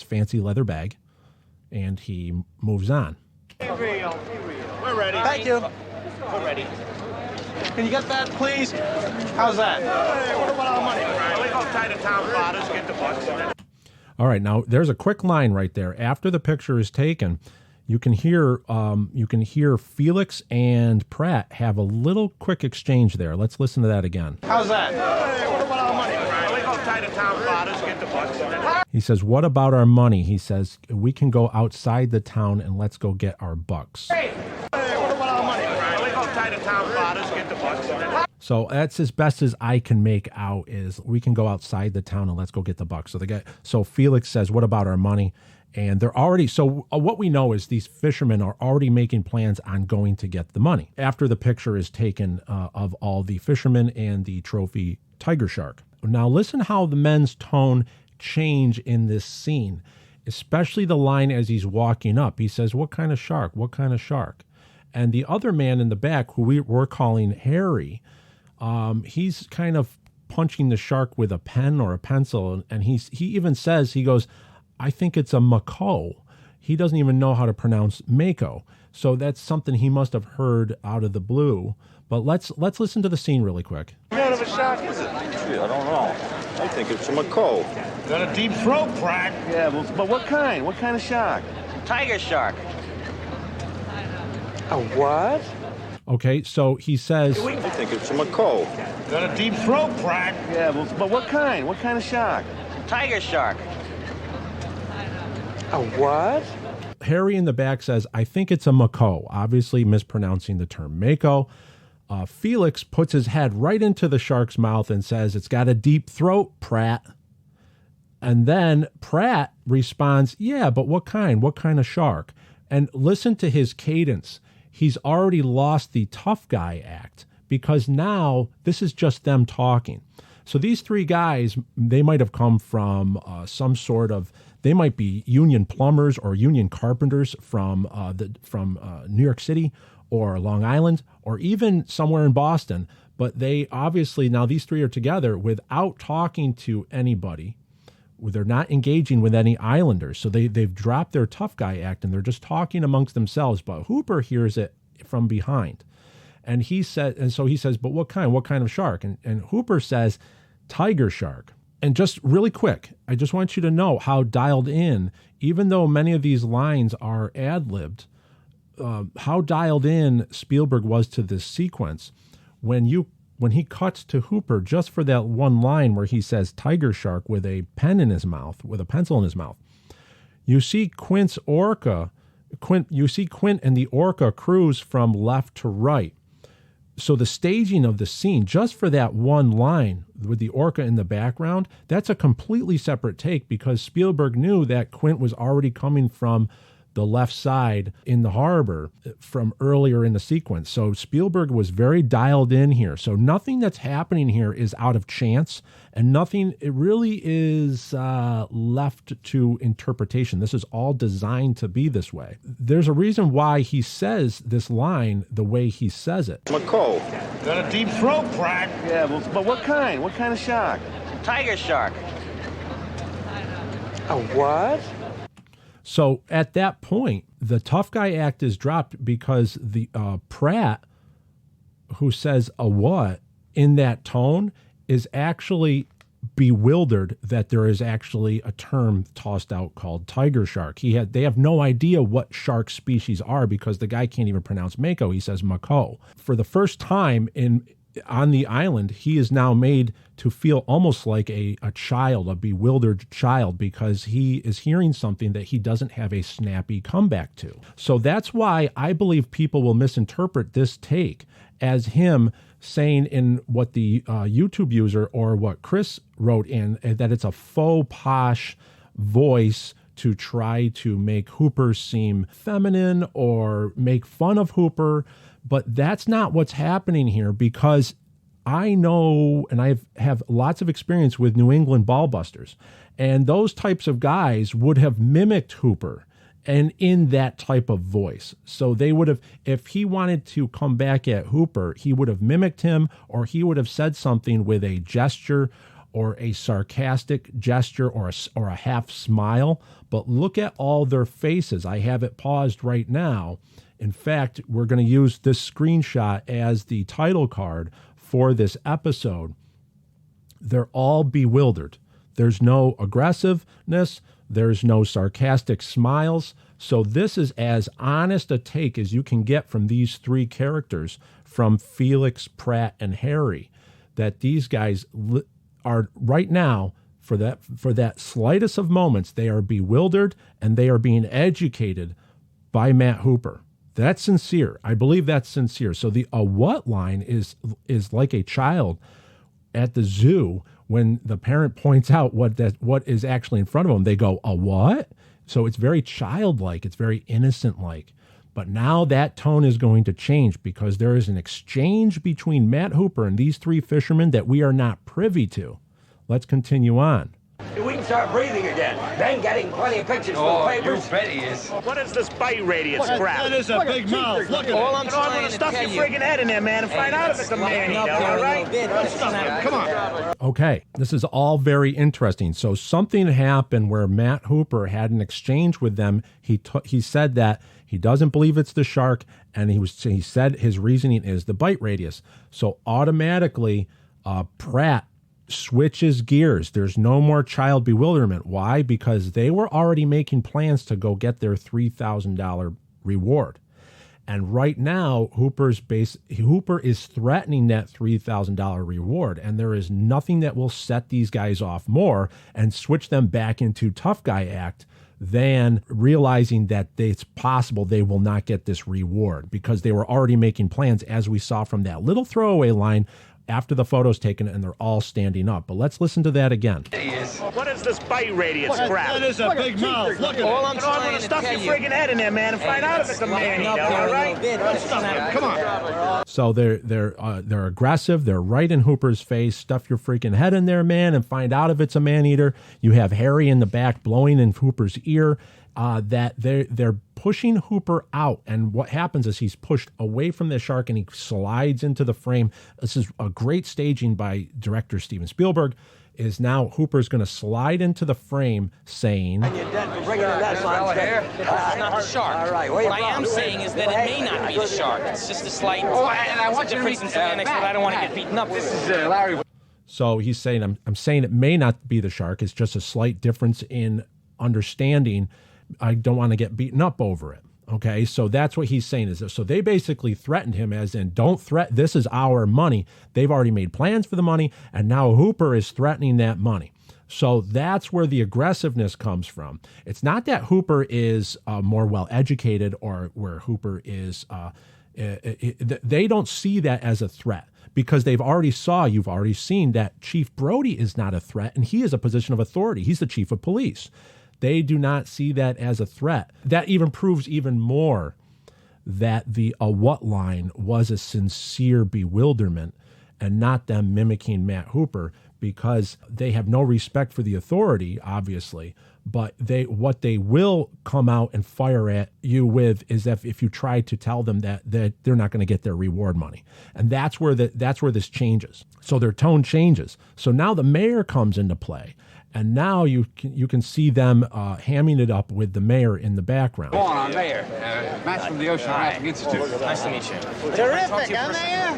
fancy leather bag, and he moves on. Be real. We're ready. Thank you. We're ready. Can you get that, please? How's that? Hey, what about our money? We go tie the town fathers, get the bucks, and then... All right, now there's a quick line right there. After the picture is taken, you can hear Felix and Pratt have a little quick exchange there. Let's listen to that again. How's that? Hey, what about our money? We go tie the town fathers, get the bucks, and then... He says, what about our money? He says, we can go outside the town and let's go get our bucks. Hey, what about our money? We go tie the town fathers, get the bucks, and then... So that's as best as I can make out is we can go outside the town and let's go get the bucks. So Felix says, what about our money? And they're already, so what we know is these fishermen are already making plans on going to get the money after the picture is taken of all the fishermen and the trophy tiger shark. Now listen how the men's tone change in this scene, especially the line as he's walking up. He says, what kind of shark? What kind of shark? And the other man in the back, who we're calling Harry, he's kind of punching the shark with a pen or a pencil. And he even says, he goes, I think it's a mako. He doesn't even know how to pronounce mako. So that's something he must have heard out of the blue. But let's listen to the scene really quick. What kind of a shark is it? Gee, I don't know. I think it's a mako. Got a deep throat, Pratt. Yeah, but what kind? What kind of shark? Tiger shark. A what? Okay, so he says, I think it's a mako. Got a deep throat, Pratt. Yeah, but what kind? What kind of shark? Tiger shark. A what? Harry in the back says, I think it's a mako, obviously mispronouncing the term mako. Felix puts his head right into the shark's mouth and says, it's got a deep throat, Pratt. And then Pratt responds, yeah, but what kind? What kind of shark? And listen to his cadence. He's already lost the tough guy act because now this is just them talking. So these three guys, they might have come from some sort of, they might be union plumbers or union carpenters from New York City or Long Island or even somewhere in Boston. But they obviously, now these three are together without talking to anybody. They're not engaging with any islanders. So they've dropped their tough guy act and they're just talking amongst themselves. But Hooper hears it from behind. And so he says, but what kind? What kind of shark? And Hooper says, tiger shark. And just really quick, I just want you to know how dialed in, even though many of these lines are ad-libbed, how dialed in Spielberg was to this sequence. When he cuts to Hooper just for that one line where he says tiger shark with a pen in his mouth, with a pencil in his mouth, you see Quint and the Orca cruise from left to right. So the staging of the scene, just for that one line with the Orca in the background, that's a completely separate take because Spielberg knew that Quint was already coming from the left side in the harbor from earlier in the sequence. So Spielberg was very dialed in here. So nothing that's happening here is out of chance and nothing, it really is left to interpretation. This is all designed to be this way. There's a reason why he says this line the way he says it. Mako. Got a deep throat, Pratt. Yeah, but what kind? What kind of shark? Tiger shark. A what? So at that point, the tough guy act is dropped because the Pratt, who says a what in that tone, is actually bewildered that there is actually a term tossed out called tiger shark. They have no idea what shark species are because the guy can't even pronounce mako. He says mako. For the first time in on the island, he is now made to feel almost like a child, a bewildered child, because he is hearing something that he doesn't have a snappy comeback to. So that's why I believe people will misinterpret this take as him saying in what the YouTube user or what Chris wrote in, that it's a faux posh voice to try to make Hooper seem feminine or make fun of Hooper. But that's not what's happening here, because I know, and I have lots of experience with New England ballbusters, and those types of guys would have mimicked Hooper and in that type of voice. So they would have, if he wanted to come back at Hooper, he would have mimicked him, or he would have said something with a gesture or a sarcastic gesture or a half smile. But look at all their faces. I have it paused right now. In fact, we're going to use this screenshot as the title card for this episode. They're all bewildered. There's no aggressiveness. There's no sarcastic smiles. So this is as honest a take as you can get from these three characters, from Felix, Pratt, and Harry, that these guys are right now, for that slightest of moments, they are bewildered and they are being educated by Matt Hooper. That's sincere. I believe that's sincere. So the what line is like a child at the zoo when the parent points out what is actually in front of them. They go, a what? So it's very childlike. It's very innocent-like. But now that tone is going to change, because there is an exchange between Matt Hooper and these three fishermen that we are not privy to. Let's continue on. We can start breathing again. Then getting plenty of pictures for the papers. You bet he is. What is this bite radius crap? That is a big mouth. Look at All it. I'm I'm trying gonna to stuff tell your you. friggin' head in there, man, and find out if it's a man-eater, all right? Come on. Okay, this is all very interesting. So something happened where Matt Hooper had an exchange with them. He said that he doesn't believe it's the shark, and he said his reasoning is the bite radius. So automatically, Pratt switches gears. There's no more child bewilderment. Why? Because they were already making plans to go get their $3,000 reward. And right now, Hooper is threatening that $3,000 reward, and there is nothing that will set these guys off more and switch them back into tough guy act than realizing that it's possible they will not get this reward, because they were already making plans, as we saw from that little throwaway line after the photo's taken and they're all standing up. But let's listen to that again. What is this bite radius crap? That is a big mouth. Look at it. All I'm I'm trying gonna to stuff tell your you. friggin' head in there, man, and find out if it's a man-eater, all right? Come on. So they're aggressive. They're right in Hooper's face. Stuff your freaking head in there, man, and find out if it's a man-eater. You have Harry in the back blowing in Hooper's ear. That they're pushing Hooper out, and what happens is he's pushed away from the shark and he slides into the frame. This is a great staging by director Steven Spielberg. Is now Hooper's going to slide into the frame, saying, You're dead for bringing in that line. It's not the shark. All right, What I am saying is that it may not be the shark. It's just a slight and I want you to difference in semantics, but I don't want to get beaten up. This is Larry. So he's saying, I'm saying it may not be the shark. It's just a slight difference in understanding. I don't want to get beaten up over it. Okay, so that's what he's saying. So they basically threatened him, as in, don't threaten, this is our money. They've already made plans for the money, and now Hooper is threatening that money. So that's where the aggressiveness comes from. It's not that Hooper is more well-educated, or where Hooper is, they don't see that as a threat, because you've already seen that Chief Brody is not a threat, and he is a position of authority. He's the chief of police. They do not see that as a threat. That even proves even more that the what line was a sincere bewilderment and not them mimicking Matt Hooper, because they have no respect for the authority, obviously. But what they will come out and fire at you with is if you try to tell them that they're not going to get their reward money. And that's where this changes. So their tone changes. So now the mayor comes into play. And now you can see them hamming it up with the mayor in the background. Go on, Mayor. Matt's from the Oceanographic Institute. Nice to meet you. Terrific, huh, Mayor?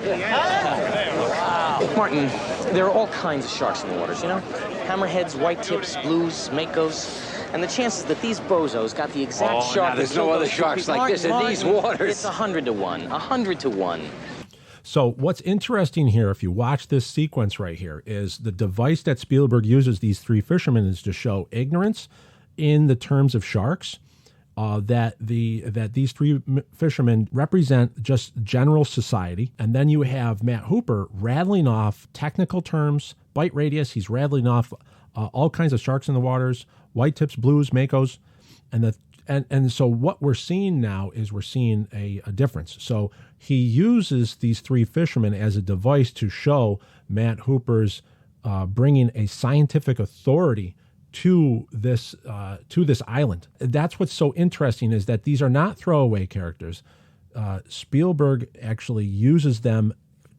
Martin, there are all kinds of sharks in the waters, you know? Hammerheads, white tips, blues, makos. And the chances that these bozos got the exact shark... there's no other sharks like this in these waters. It's 100 to 1. 100 to 1. So what's interesting here, if you watch this sequence right here, is the device that Spielberg uses these three fishermen is to show ignorance in the terms of sharks, that these three fishermen represent just general society. And then you have Matt Hooper rattling off technical terms, bite radius. He's rattling off all kinds of sharks in the waters, white tips, blues, makos, and so what we're seeing now is we're seeing a difference. So he uses these three fishermen as a device to show Matt Hooper's bringing a scientific authority to this island. That's what's so interesting, is that these are not throwaway characters. Spielberg actually uses them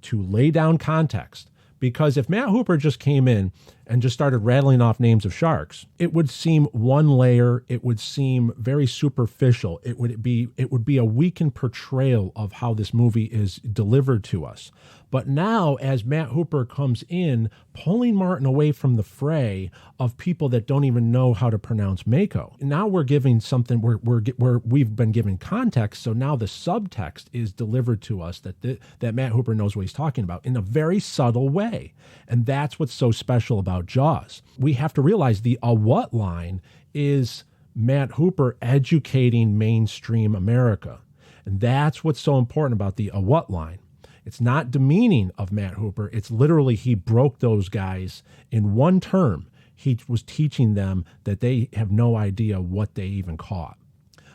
to lay down context. Because if Matt Hooper just came in and just started rattling off names of sharks, it would seem one layer. It would seem very superficial. It would be a weakened portrayal of how this movie is delivered to us. But now, as Matt Hooper comes in, pulling Martin away from the fray of people that don't even know how to pronounce Mako, now we're giving something. We've been given context. So now the subtext is delivered to us that Matt Hooper knows what he's talking about in a very subtle way, and that's what's so special about Jaws. We have to realize the what line is Matt Hooper educating mainstream America, and that's what's so important about the what line. It's not demeaning of Matt Hooper. It's literally he broke those guys in one term. He was teaching them that they have no idea what they even caught.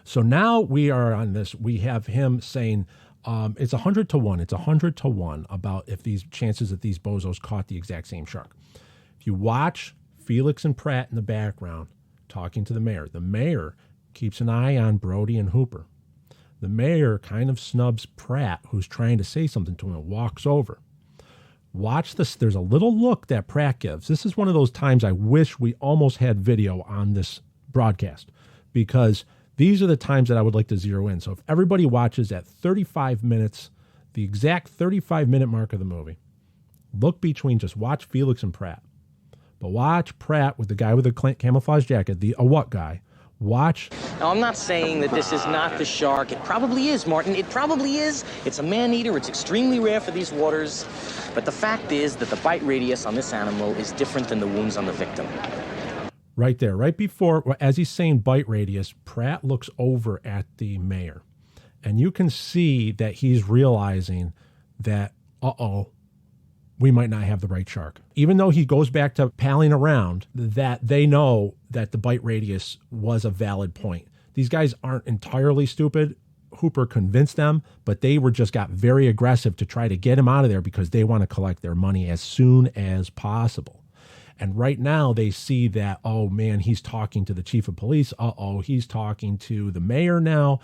So now we are on this. We have him saying it's 100 to 1. It's 100 to 1 about if these chances that these bozos caught the exact same shark. If you watch Felix and Pratt in the background talking to the mayor keeps an eye on Brody and Hooper. The mayor kind of snubs Pratt, who's trying to say something to him, and walks over. Watch this. There's a little look that Pratt gives. This is one of those times I wish we almost had video on this broadcast, because these are the times that I would like to zero in. So if everybody watches at 35 minutes, the exact 35-minute mark of the movie, look between, just watch Felix and Pratt. But watch Pratt with the guy with the camouflage jacket, the what guy. Watch. Now, I'm not saying that this is not the shark. It probably is, Martin. It probably is. It's a man-eater. It's extremely rare for these waters. But the fact is that the bite radius on this animal is different than the wounds on the victim. Right there, right before, as he's saying bite radius, Pratt looks over at the mayor. And you can see that he's realizing that, we might not have the right shark. Even though he goes back to palling around, that they know that the bite radius was a valid point. These guys aren't entirely stupid. Hooper convinced them, but they just got very aggressive to try to get him out of there because they want to collect their money as soon as possible. And right now they see that, oh man, he's talking to the chief of police. He's talking to the mayor now.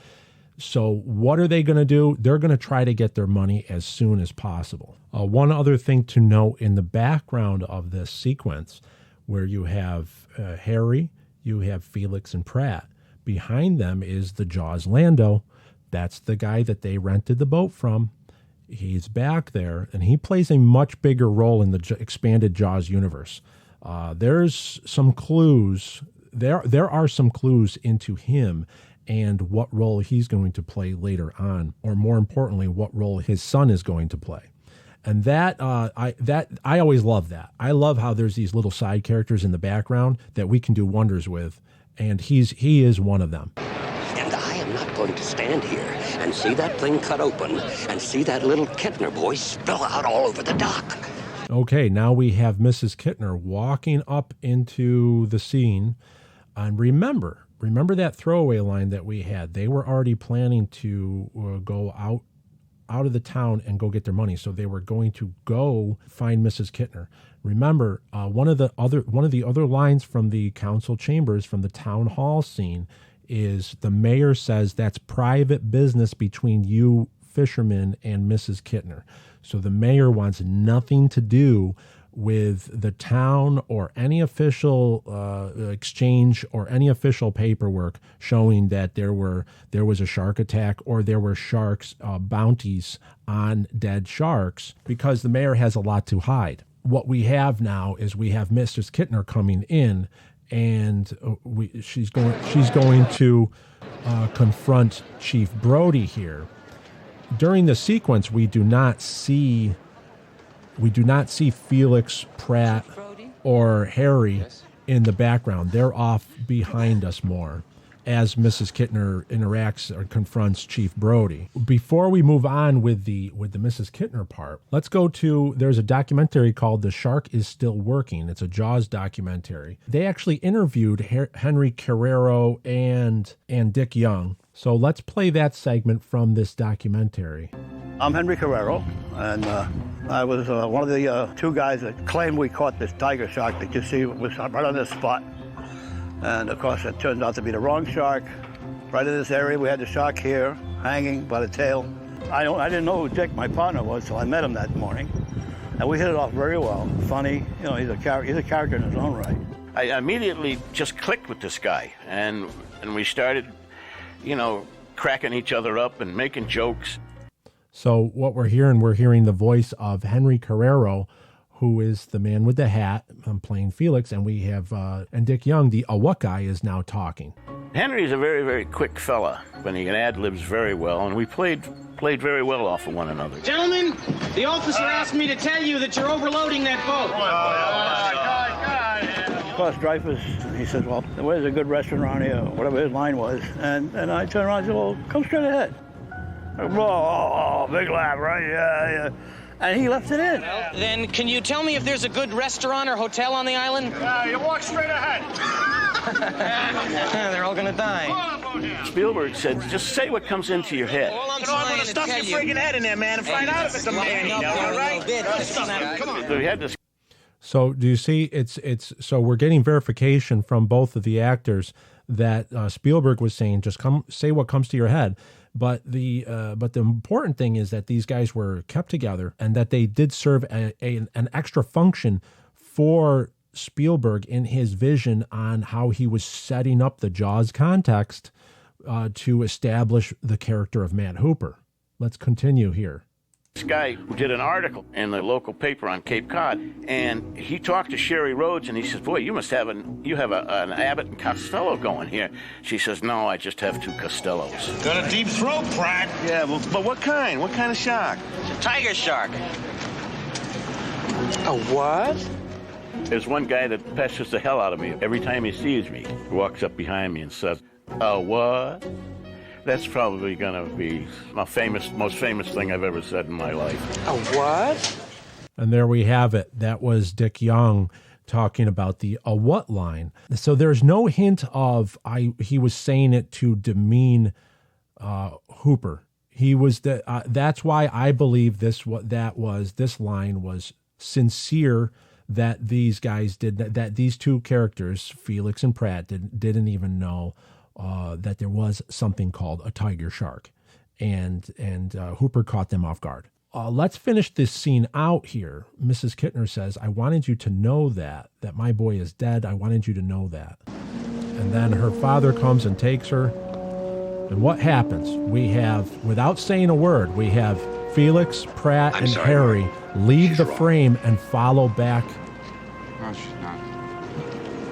So what are they going to do? They're going to try to get their money as soon as possible. One other thing to note in the background of this sequence, where you have Harry, you have Felix and Pratt. Behind them is the Jaws Lando. That's the guy that they rented the boat from. He's back there, and he plays a much bigger role in the expanded Jaws universe. There's some clues. There are some clues into him and what role he's going to play later on, or more importantly, what role his son is going to play. And I always love that. I love how there's these little side characters in the background that we can do wonders with, and he is one of them. And I am not going to stand here and see that thing cut open and see that little Kittner boy spill out all over the dock. Okay, now we have Mrs. Kittner walking up into the scene, and remember that throwaway line that we had. They were already planning to go out of the town and go get their money. So they were going to go find Mrs. Kittner. Remember, one of the other lines from the council chambers, from the town hall scene, is the mayor says that's private business between you fishermen and Mrs. Kittner. So the mayor wants nothing to do with the town or any official exchange or any official paperwork showing that there was a shark attack or there were sharks bounties on dead sharks, because the mayor has a lot to hide. What we have now is we have Mrs. Kittner coming in, and she's going to confront Chief Brody here. during the sequence, we do not see Felix, Pratt, or Harry in the background. They're off behind us more as Mrs. Kittner interacts or confronts Chief Brody. Before we move on with the Mrs. Kittner part, let's go to, there's a documentary called The Shark is Still Working. It's a Jaws documentary. They actually interviewed Henry Carrero and Dick Young. So let's play that segment from this documentary. I'm Henry Carrero, and I was one of the two guys that claimed we caught this tiger shark that you see was right on this spot. And of course, it turned out to be the wrong shark. Right in this area, we had the shark here, hanging by the tail. I didn't know who Dick, my partner, was, so I met him that morning. And we hit it off very well. Funny, you know, he's a character in his own right. I immediately just clicked with this guy, and we started, you know, cracking each other up and making jokes. So what we're hearing the voice of Henry Carrero, who is the man with the hat. I'm playing Felix, and we have, and Dick Young, the Whaaat guy, is now talking. Henry's a very, very quick fella, but he can ad-libs very well, and we played very well off of one another. Gentlemen, the officer asked me to tell you that you're overloading that boat. Of course, Dreyfus, he said, well, where's a good restaurant around here, whatever his line was. And I turned around and said, well, come straight ahead. Oh, big laugh, right? Yeah. And he left it in. Well, then, can you tell me if there's a good restaurant or hotel on the island? You walk straight ahead. They're all gonna die. Spielberg said, just say what comes into your head. All I'm trying to stuff your freaking head in there, man, and find out if it's a man, all right? Come on. So we had this. So do you see, so we're getting verification from both of the actors that Spielberg was saying, just say what comes to your head. But the important thing is that these guys were kept together and that they did serve an extra function for Spielberg in his vision on how he was setting up the Jaws context to establish the character of Matt Hooper. Let's continue here. This guy did an article in the local paper on Cape Cod, and he talked to Sherry Rhodes, and he says, boy, you have an Abbott and Costello going here. She says, no, I just have two Costellos. Got a deep throat, Pratt. Yeah, but what kind? What kind of shark? It's a tiger shark. A what? There's one guy that pesters the hell out of me every time he sees me. He walks up behind me and says, what? That's probably going to be most famous thing I've ever said in my life. A what? And there we have it. That was Dick Young talking about the "a what" line. So there's no hint of he was saying it to demean Hooper. He was that's why I believe this line was sincere, that these guys that these two characters, Felix and Pratt, didn't even know that there was something called a tiger shark, and Hooper caught them off guard. Let's finish this scene out here. Mrs. Kittner says, I wanted you to know that my boy is dead. I wanted you to know that. And then her father comes and takes her. And what happens? We have, without saying a word, we have Felix, Pratt, and Harry leave the frame and follow back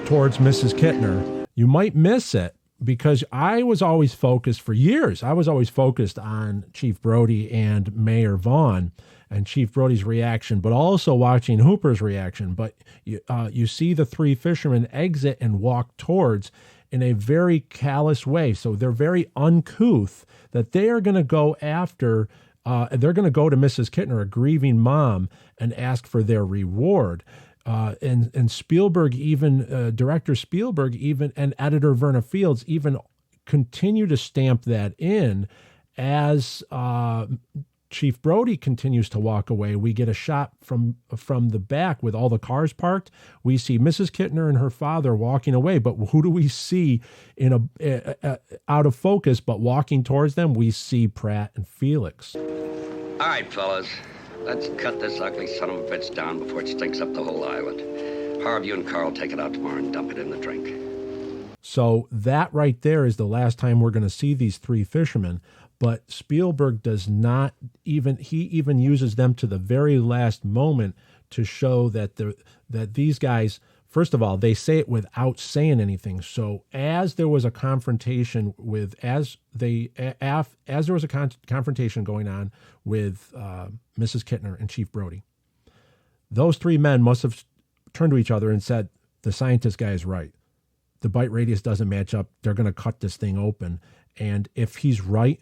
towards Mrs. Kittner. You might miss it, because I was always focused for years. I was always focused on Chief Brody and Mayor Vaughn and Chief Brody's reaction, but also watching Hooper's reaction. But you see the three fishermen exit and walk towards in a very callous way. So they're very uncouth that they are going to go after, they're going to go to Mrs. Kittner, a grieving mom, and ask for their reward. And Spielberg, even director Spielberg, even and editor Verna Fields, even continue to stamp that in as Chief Brody continues to walk away. We get a shot from the back with all the cars parked. We see Mrs. Kittner and her father walking away, but who do we see in out of focus? But walking towards them, we see Pratt and Felix. All right, fellas. Let's cut this ugly son of a bitch down before it stinks up the whole island. Harv, you and Karl take it out tomorrow and dump it in the drink. So that right there is the last time we're going to see these three fishermen. But Spielberg does not even uses them to the very last moment to show that these guys First of all, they say it without saying anything. So as there was a confrontation confrontation going on with Mrs. Kittner and Chief Brody, those three men must have turned to each other and said, the scientist guy is right. The bite radius doesn't match up. They're going to cut this thing open. And if he's right,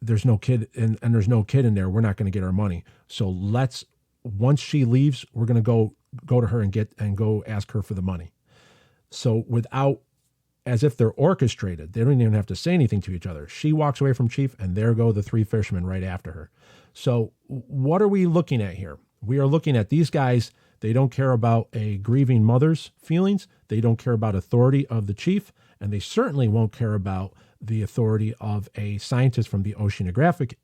there's no kid and there's no kid in there. We're not going to get our money. So once she leaves, we're going to go to her and go ask her for the money. So as if they're orchestrated, they don't even have to say anything to each other. She walks away from Chief, and there go the three fishermen right after her. So what are we looking at here? We are looking at these guys. They don't care about a grieving mother's feelings. They don't care about authority of the chief, and they certainly won't care about the authority of a scientist from the Oceanographic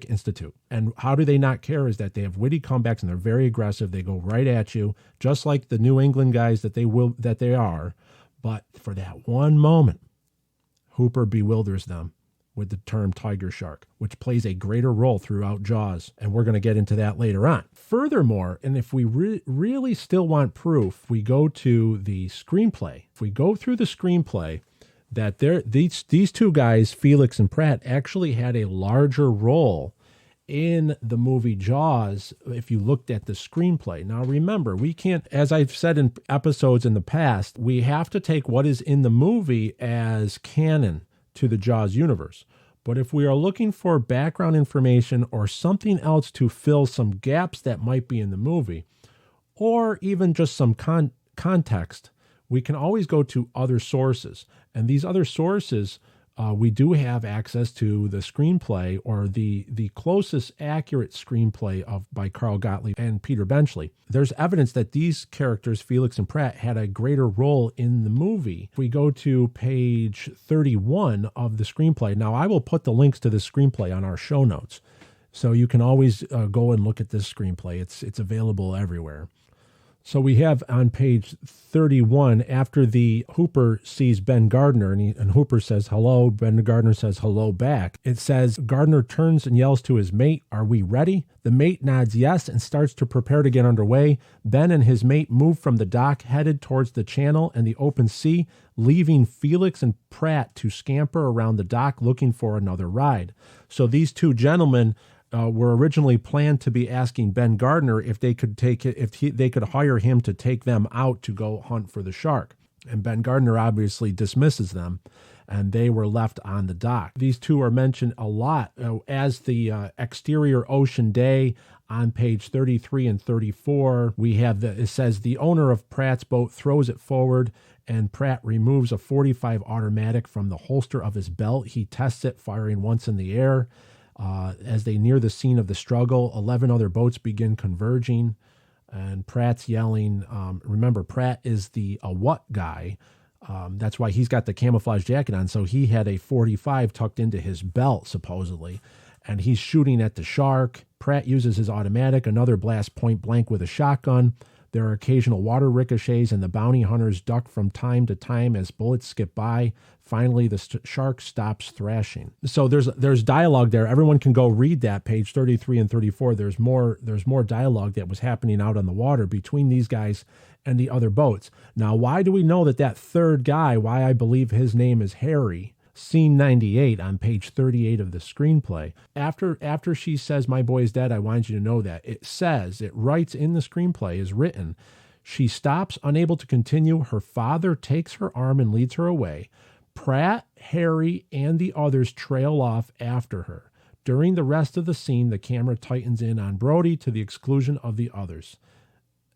Institute. And how do they not care is that they have witty comebacks and they're very aggressive. They go right at you, just like the New England guys that they are. But for that one moment, Hooper bewilders them with the term tiger shark, which plays a greater role throughout Jaws. And we're going to get into that later on. Furthermore, and if we really still want proof, we go to the screenplay. If we go through the screenplay, that these two guys, Felix and Pratt, actually had a larger role in the movie Jaws if you looked at the screenplay. Now remember, we can't, as I've said in episodes in the past, we have to take what is in the movie as canon to the Jaws universe. But if we are looking for background information or something else to fill some gaps that might be in the movie, or even just some context, we can always go to other sources. And these other sources, we do have access to the screenplay, or the closest accurate screenplay by Karl Gottlieb and Peter Benchley. There's evidence that these characters, Felix and Pratt, had a greater role in the movie. If we go to page 31 of the screenplay, now I will put the links to the screenplay on our show notes, so you can always go and look at this screenplay. It's available everywhere. So we have on page 31, after the Hooper sees Ben Gardner and Hooper says hello, Ben Gardner says hello back. It says Gardner turns and yells to his mate, "Are we ready?" The mate nods yes and starts to prepare to get underway. Ben and his mate move from the dock, headed towards the channel and the open sea, leaving Felix and Pratt to scamper around the dock looking for another ride. So these two gentlemen were originally planned to be asking Ben Gardner if they could they could hire him to take them out to go hunt for the shark. And Ben Gardner obviously dismisses them, and they were left on the dock. These two are mentioned a lot as the exterior ocean day on page 33 and 34. We have it says the owner of Pratt's boat throws it forward, and Pratt removes a .45 automatic from the holster of his belt. He tests it, firing once in the air. As they near the scene of the struggle, 11 other boats begin converging, and Pratt's yelling. Remember, Pratt is the Whaaat guy. That's why he's got the camouflage jacket on. So he had a .45 tucked into his belt, supposedly, and he's shooting at the shark. Pratt uses his automatic, another blast point blank with a shotgun. There are occasional water ricochets, and the bounty hunters duck from time to time as bullets skip by. Finally, the shark stops thrashing. So there's dialogue there. Everyone can go read that, page 33 and 34. There's more dialogue that was happening out on the water between these guys and the other boats. Now, why do we know that third guy, why I believe his name is Harry? Scene 98 on page 38 of the screenplay. After she says, "My boy is dead, I want you to know that," it writes in the screenplay, is written, she stops, unable to continue. Her father takes her arm and leads her away. Pratt, Harry, and the others trail off after her. During the rest of the scene, the camera tightens in on Brody to the exclusion of the others.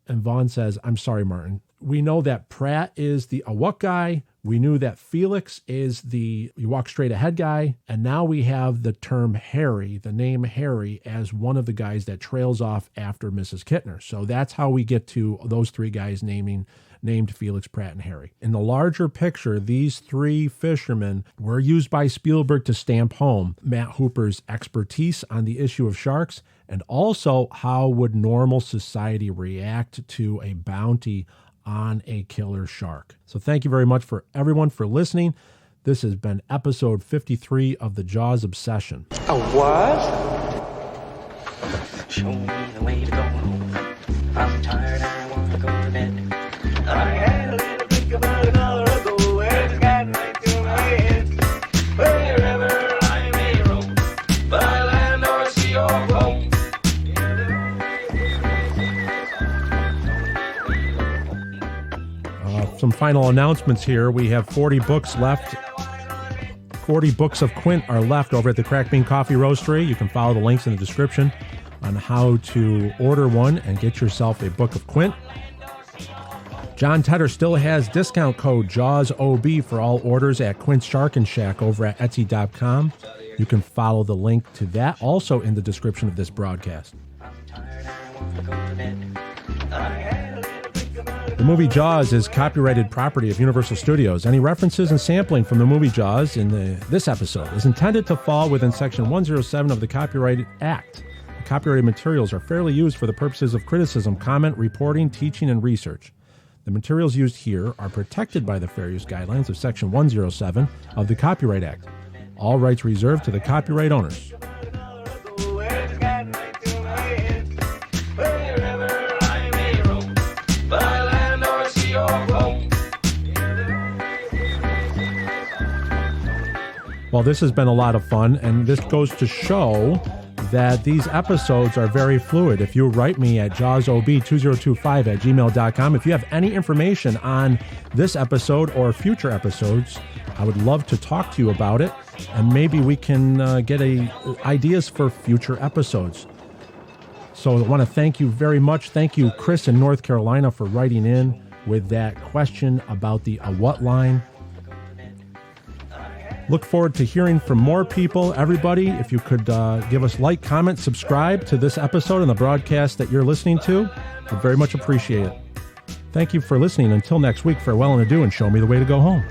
And Vaughn says, "I'm sorry, Martin. We know that Pratt is the Whaaat guy. We knew that Felix is the you walk straight ahead guy. And now we have the term Harry, the name Harry, as one of the guys that trails off after Mrs. Kittner. So that's how we get to those three guys named Felix, Pratt, and Harry. In the larger picture, these three fishermen were used by Spielberg to stamp home Matt Hooper's expertise on the issue of sharks, and also how would normal society react to a bounty on a killer shark. So thank you very much for everyone for listening. This has been episode 53 of the Jaws Obsession. A what? Show me the way to go home. I'm tired and I want to go to bed. I had a little think about an hour ago, and it's gotten right to my head. Wherever I may roam, by land or sea or home. Some final announcements here. We have 40 books left. 40 books of Quint are left over at the Crack Bean Coffee Roastery. You can follow the links in the description on how to order one and get yourself a book of Quint. John Tedder still has discount code JAWSOB for all orders at Quint's Sharkin Shack over at Etsy.com. You can follow the link to that also in the description of this broadcast. The movie Jaws is copyrighted property of Universal Studios. Any references and sampling from the movie Jaws in this episode is intended to fall within Section 107 of the Copyright Act. The copyrighted materials are fairly used for the purposes of criticism, comment, reporting, teaching, and research. The materials used here are protected by the fair use guidelines of Section 107 of the Copyright Act. All rights reserved to the copyright owners. Well, this has been a lot of fun, and this goes to show that these episodes are very fluid. If you write me at jawsob2025@gmail.com, if you have any information on this episode or future episodes, I would love to talk to you about it, and maybe we can get ideas for future episodes. So I want to thank you very much. Thank you, Chris in North Carolina, for writing in with that question about the what line. Look forward to hearing from more people. Everybody, if you could give us like, comment, subscribe to this episode and the broadcast that you're listening to, I'd very much appreciate it. Thank you for listening. Until next week, farewell and adieu, and show me the way to go home.